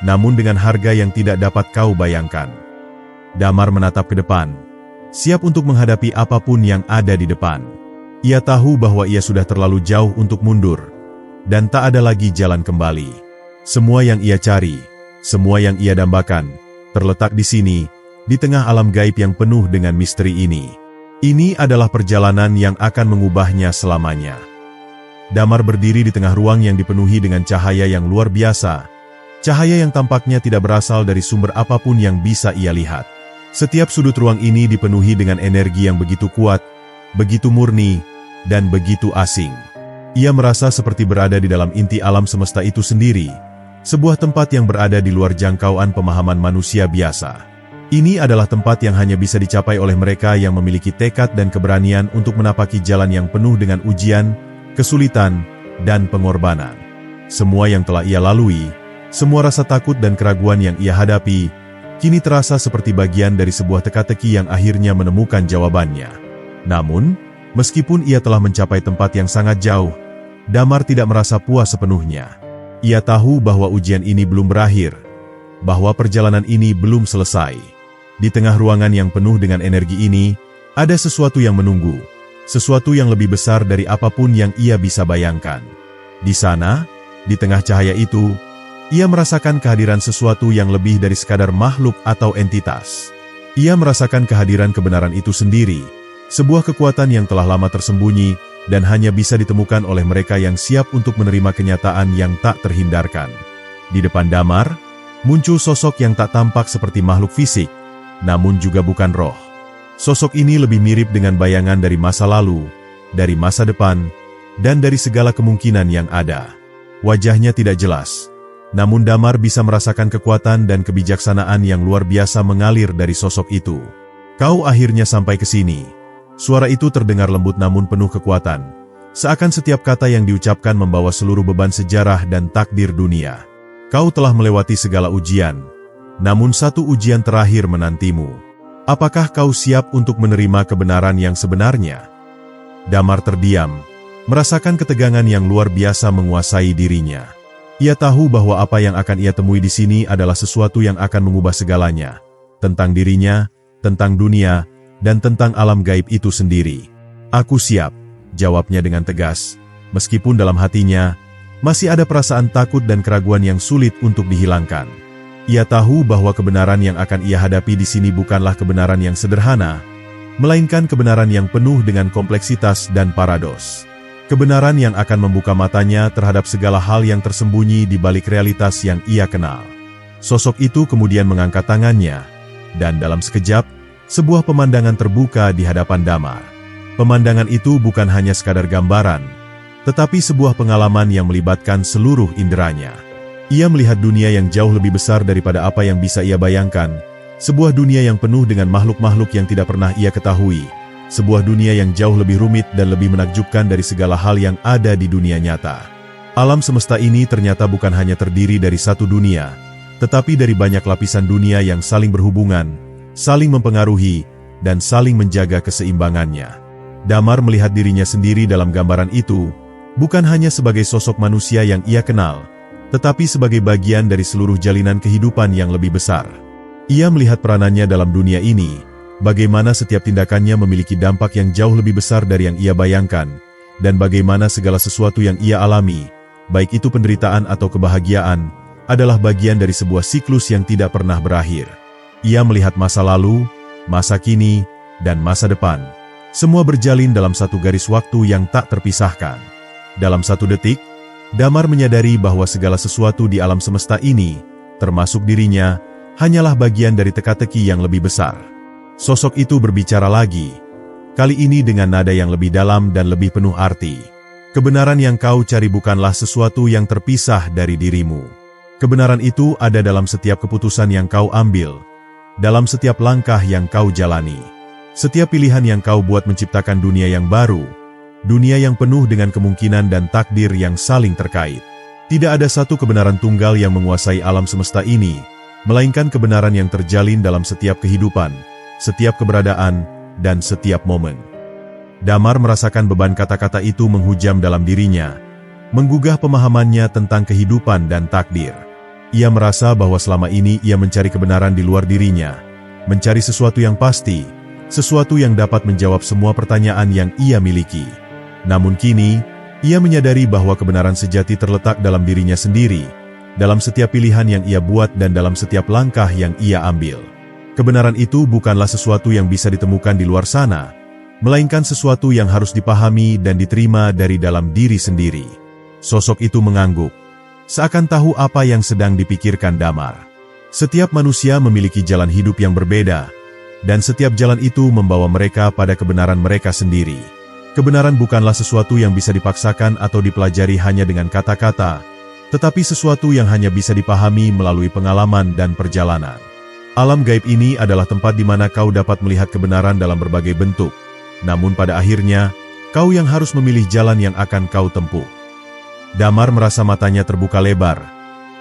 namun dengan harga yang tidak dapat kau bayangkan. Damar menatap ke depan, siap untuk menghadapi apapun yang ada di depan. Ia tahu bahwa ia sudah terlalu jauh untuk mundur, dan tak ada lagi jalan kembali. Semua yang ia cari, semua yang ia dambakan, terletak di sini, di tengah alam gaib yang penuh dengan misteri ini. Ini adalah perjalanan yang akan mengubahnya selamanya. Damar berdiri di tengah ruang yang dipenuhi dengan cahaya yang luar biasa, cahaya yang tampaknya tidak berasal dari sumber apapun yang bisa ia lihat. Setiap sudut ruang ini dipenuhi dengan energi yang begitu kuat, begitu murni, dan begitu asing. Ia merasa seperti berada di dalam inti alam semesta itu sendiri, sebuah tempat yang berada di luar jangkauan pemahaman manusia biasa. Ini adalah tempat yang hanya bisa dicapai oleh mereka yang memiliki tekad dan keberanian untuk menapaki jalan yang penuh dengan ujian, kesulitan, dan pengorbanan. Semua yang telah ia lalui, semua rasa takut dan keraguan yang ia hadapi, kini terasa seperti bagian dari sebuah teka-teki yang akhirnya menemukan jawabannya. Namun, meskipun ia telah mencapai tempat yang sangat jauh, Damar tidak merasa puas sepenuhnya. Ia tahu bahwa ujian ini belum berakhir, bahwa perjalanan ini belum selesai. Di tengah ruangan yang penuh dengan energi ini, ada sesuatu yang menunggu, sesuatu yang lebih besar dari apapun yang ia bisa bayangkan. Di sana, di tengah cahaya itu, ia merasakan kehadiran sesuatu yang lebih dari sekadar makhluk atau entitas. Ia merasakan kehadiran kebenaran itu sendiri, sebuah kekuatan yang telah lama tersembunyi dan hanya bisa ditemukan oleh mereka yang siap untuk menerima kenyataan yang tak terhindarkan. Di depan Damar, muncul sosok yang tak tampak seperti makhluk fisik, namun juga bukan roh. Sosok ini lebih mirip dengan bayangan dari masa lalu, dari masa depan, dan dari segala kemungkinan yang ada. Wajahnya tidak jelas, namun Damar bisa merasakan kekuatan dan kebijaksanaan yang luar biasa mengalir dari sosok itu. Kau akhirnya sampai ke sini. Suara itu terdengar lembut namun penuh kekuatan, seakan setiap kata yang diucapkan membawa seluruh beban sejarah dan takdir dunia. Kau telah melewati segala ujian, namun satu ujian terakhir menantimu. Apakah kau siap untuk menerima kebenaran yang sebenarnya? Damar terdiam, merasakan ketegangan yang luar biasa menguasai dirinya. Ia tahu bahwa apa yang akan ia temui di sini adalah sesuatu yang akan mengubah segalanya, tentang dirinya, tentang dunia, dan tentang alam gaib itu sendiri. Aku siap, jawabnya dengan tegas, meskipun dalam hatinya masih ada perasaan takut dan keraguan yang sulit untuk dihilangkan. Ia tahu bahwa kebenaran yang akan ia hadapi di sini bukanlah kebenaran yang sederhana, melainkan kebenaran yang penuh dengan kompleksitas dan paradoks. Kebenaran yang akan membuka matanya terhadap segala hal yang tersembunyi di balik realitas yang ia kenal. Sosok itu kemudian mengangkat tangannya, dan dalam sekejap, sebuah pemandangan terbuka di hadapan Damar. Pemandangan itu bukan hanya sekadar gambaran, tetapi sebuah pengalaman yang melibatkan seluruh inderanya. Ia melihat dunia yang jauh lebih besar daripada apa yang bisa ia bayangkan, sebuah dunia yang penuh dengan makhluk-makhluk yang tidak pernah ia ketahui, sebuah dunia yang jauh lebih rumit dan lebih menakjubkan dari segala hal yang ada di dunia nyata. Alam semesta ini ternyata bukan hanya terdiri dari satu dunia, tetapi dari banyak lapisan dunia yang saling berhubungan, saling mempengaruhi, dan saling menjaga keseimbangannya. Damar melihat dirinya sendiri dalam gambaran itu, bukan hanya sebagai sosok manusia yang ia kenal, tetapi sebagai bagian dari seluruh jalinan kehidupan yang lebih besar. Ia melihat peranannya dalam dunia ini, bagaimana setiap tindakannya memiliki dampak yang jauh lebih besar dari yang ia bayangkan, dan bagaimana segala sesuatu yang ia alami, baik itu penderitaan atau kebahagiaan, adalah bagian dari sebuah siklus yang tidak pernah berakhir. Ia melihat masa lalu, masa kini, dan masa depan. Semua berjalin dalam satu garis waktu yang tak terpisahkan. Dalam satu detik, Damar menyadari bahwa segala sesuatu di alam semesta ini, termasuk dirinya, hanyalah bagian dari teka-teki yang lebih besar. Sosok itu berbicara lagi, kali ini dengan nada yang lebih dalam dan lebih penuh arti. Kebenaran yang kau cari bukanlah sesuatu yang terpisah dari dirimu. Kebenaran itu ada dalam setiap keputusan yang kau ambil, dalam setiap langkah yang kau jalani. Setiap pilihan yang kau buat menciptakan dunia yang baru, dunia yang penuh dengan kemungkinan dan takdir yang saling terkait. Tidak ada satu kebenaran tunggal yang menguasai alam semesta ini, melainkan kebenaran yang terjalin dalam setiap kehidupan, setiap keberadaan, dan setiap momen. Damar merasakan beban kata-kata itu menghujam dalam dirinya, menggugah pemahamannya tentang kehidupan dan takdir. Ia merasa bahwa selama ini ia mencari kebenaran di luar dirinya, mencari sesuatu yang pasti, sesuatu yang dapat menjawab semua pertanyaan yang ia miliki. Namun kini, ia menyadari bahwa kebenaran sejati terletak dalam dirinya sendiri, dalam setiap pilihan yang ia buat dan dalam setiap langkah yang ia ambil. Kebenaran itu bukanlah sesuatu yang bisa ditemukan di luar sana, melainkan sesuatu yang harus dipahami dan diterima dari dalam diri sendiri. Sosok itu mengangguk, seakan tahu apa yang sedang dipikirkan Damar. Setiap manusia memiliki jalan hidup yang berbeda, dan setiap jalan itu membawa mereka pada kebenaran mereka sendiri. Kebenaran bukanlah sesuatu yang bisa dipaksakan atau dipelajari hanya dengan kata-kata, tetapi sesuatu yang hanya bisa dipahami melalui pengalaman dan perjalanan. Alam gaib ini adalah tempat di mana kau dapat melihat kebenaran dalam berbagai bentuk, namun pada akhirnya, kau yang harus memilih jalan yang akan kau tempuh. Damar merasa matanya terbuka lebar,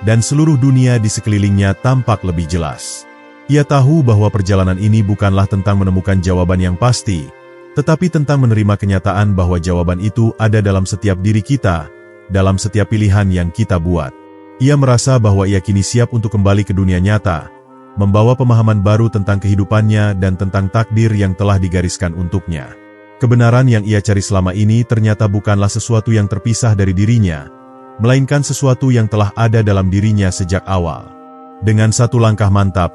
dan seluruh dunia di sekelilingnya tampak lebih jelas. Ia tahu bahwa perjalanan ini bukanlah tentang menemukan jawaban yang pasti, tetapi tentang menerima kenyataan bahwa jawaban itu ada dalam setiap diri kita, dalam setiap pilihan yang kita buat. Ia merasa bahwa ia kini siap untuk kembali ke dunia nyata, membawa pemahaman baru tentang kehidupannya dan tentang takdir yang telah digariskan untuknya. Kebenaran yang ia cari selama ini ternyata bukanlah sesuatu yang terpisah dari dirinya, melainkan sesuatu yang telah ada dalam dirinya sejak awal. Dengan satu langkah mantap,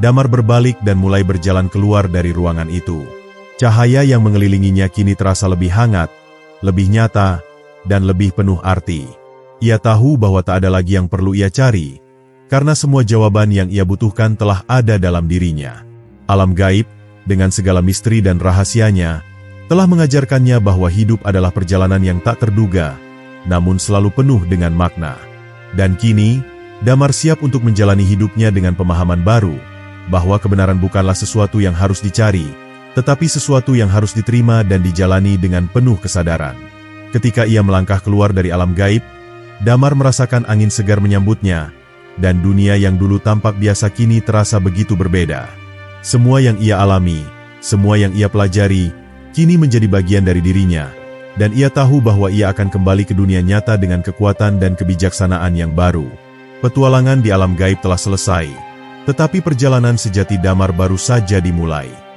Damar berbalik dan mulai berjalan keluar dari ruangan itu. Cahaya yang mengelilinginya kini terasa lebih hangat, lebih nyata, dan lebih penuh arti. Ia tahu bahwa tak ada lagi yang perlu ia cari, karena semua jawaban yang ia butuhkan telah ada dalam dirinya. Alam gaib, dengan segala misteri dan rahasianya, telah mengajarkannya bahwa hidup adalah perjalanan yang tak terduga, namun selalu penuh dengan makna. Dan kini, Damar siap untuk menjalani hidupnya dengan pemahaman baru, bahwa kebenaran bukanlah sesuatu yang harus dicari, tetapi sesuatu yang harus diterima dan dijalani dengan penuh kesadaran. Ketika ia melangkah keluar dari alam gaib, Damar merasakan angin segar menyambutnya, dan dunia yang dulu tampak biasa kini terasa begitu berbeda. Semua yang ia alami, semua yang ia pelajari, kini menjadi bagian dari dirinya, dan ia tahu bahwa ia akan kembali ke dunia nyata dengan kekuatan dan kebijaksanaan yang baru. Petualangan di alam gaib telah selesai, tetapi perjalanan sejati Damar baru saja dimulai.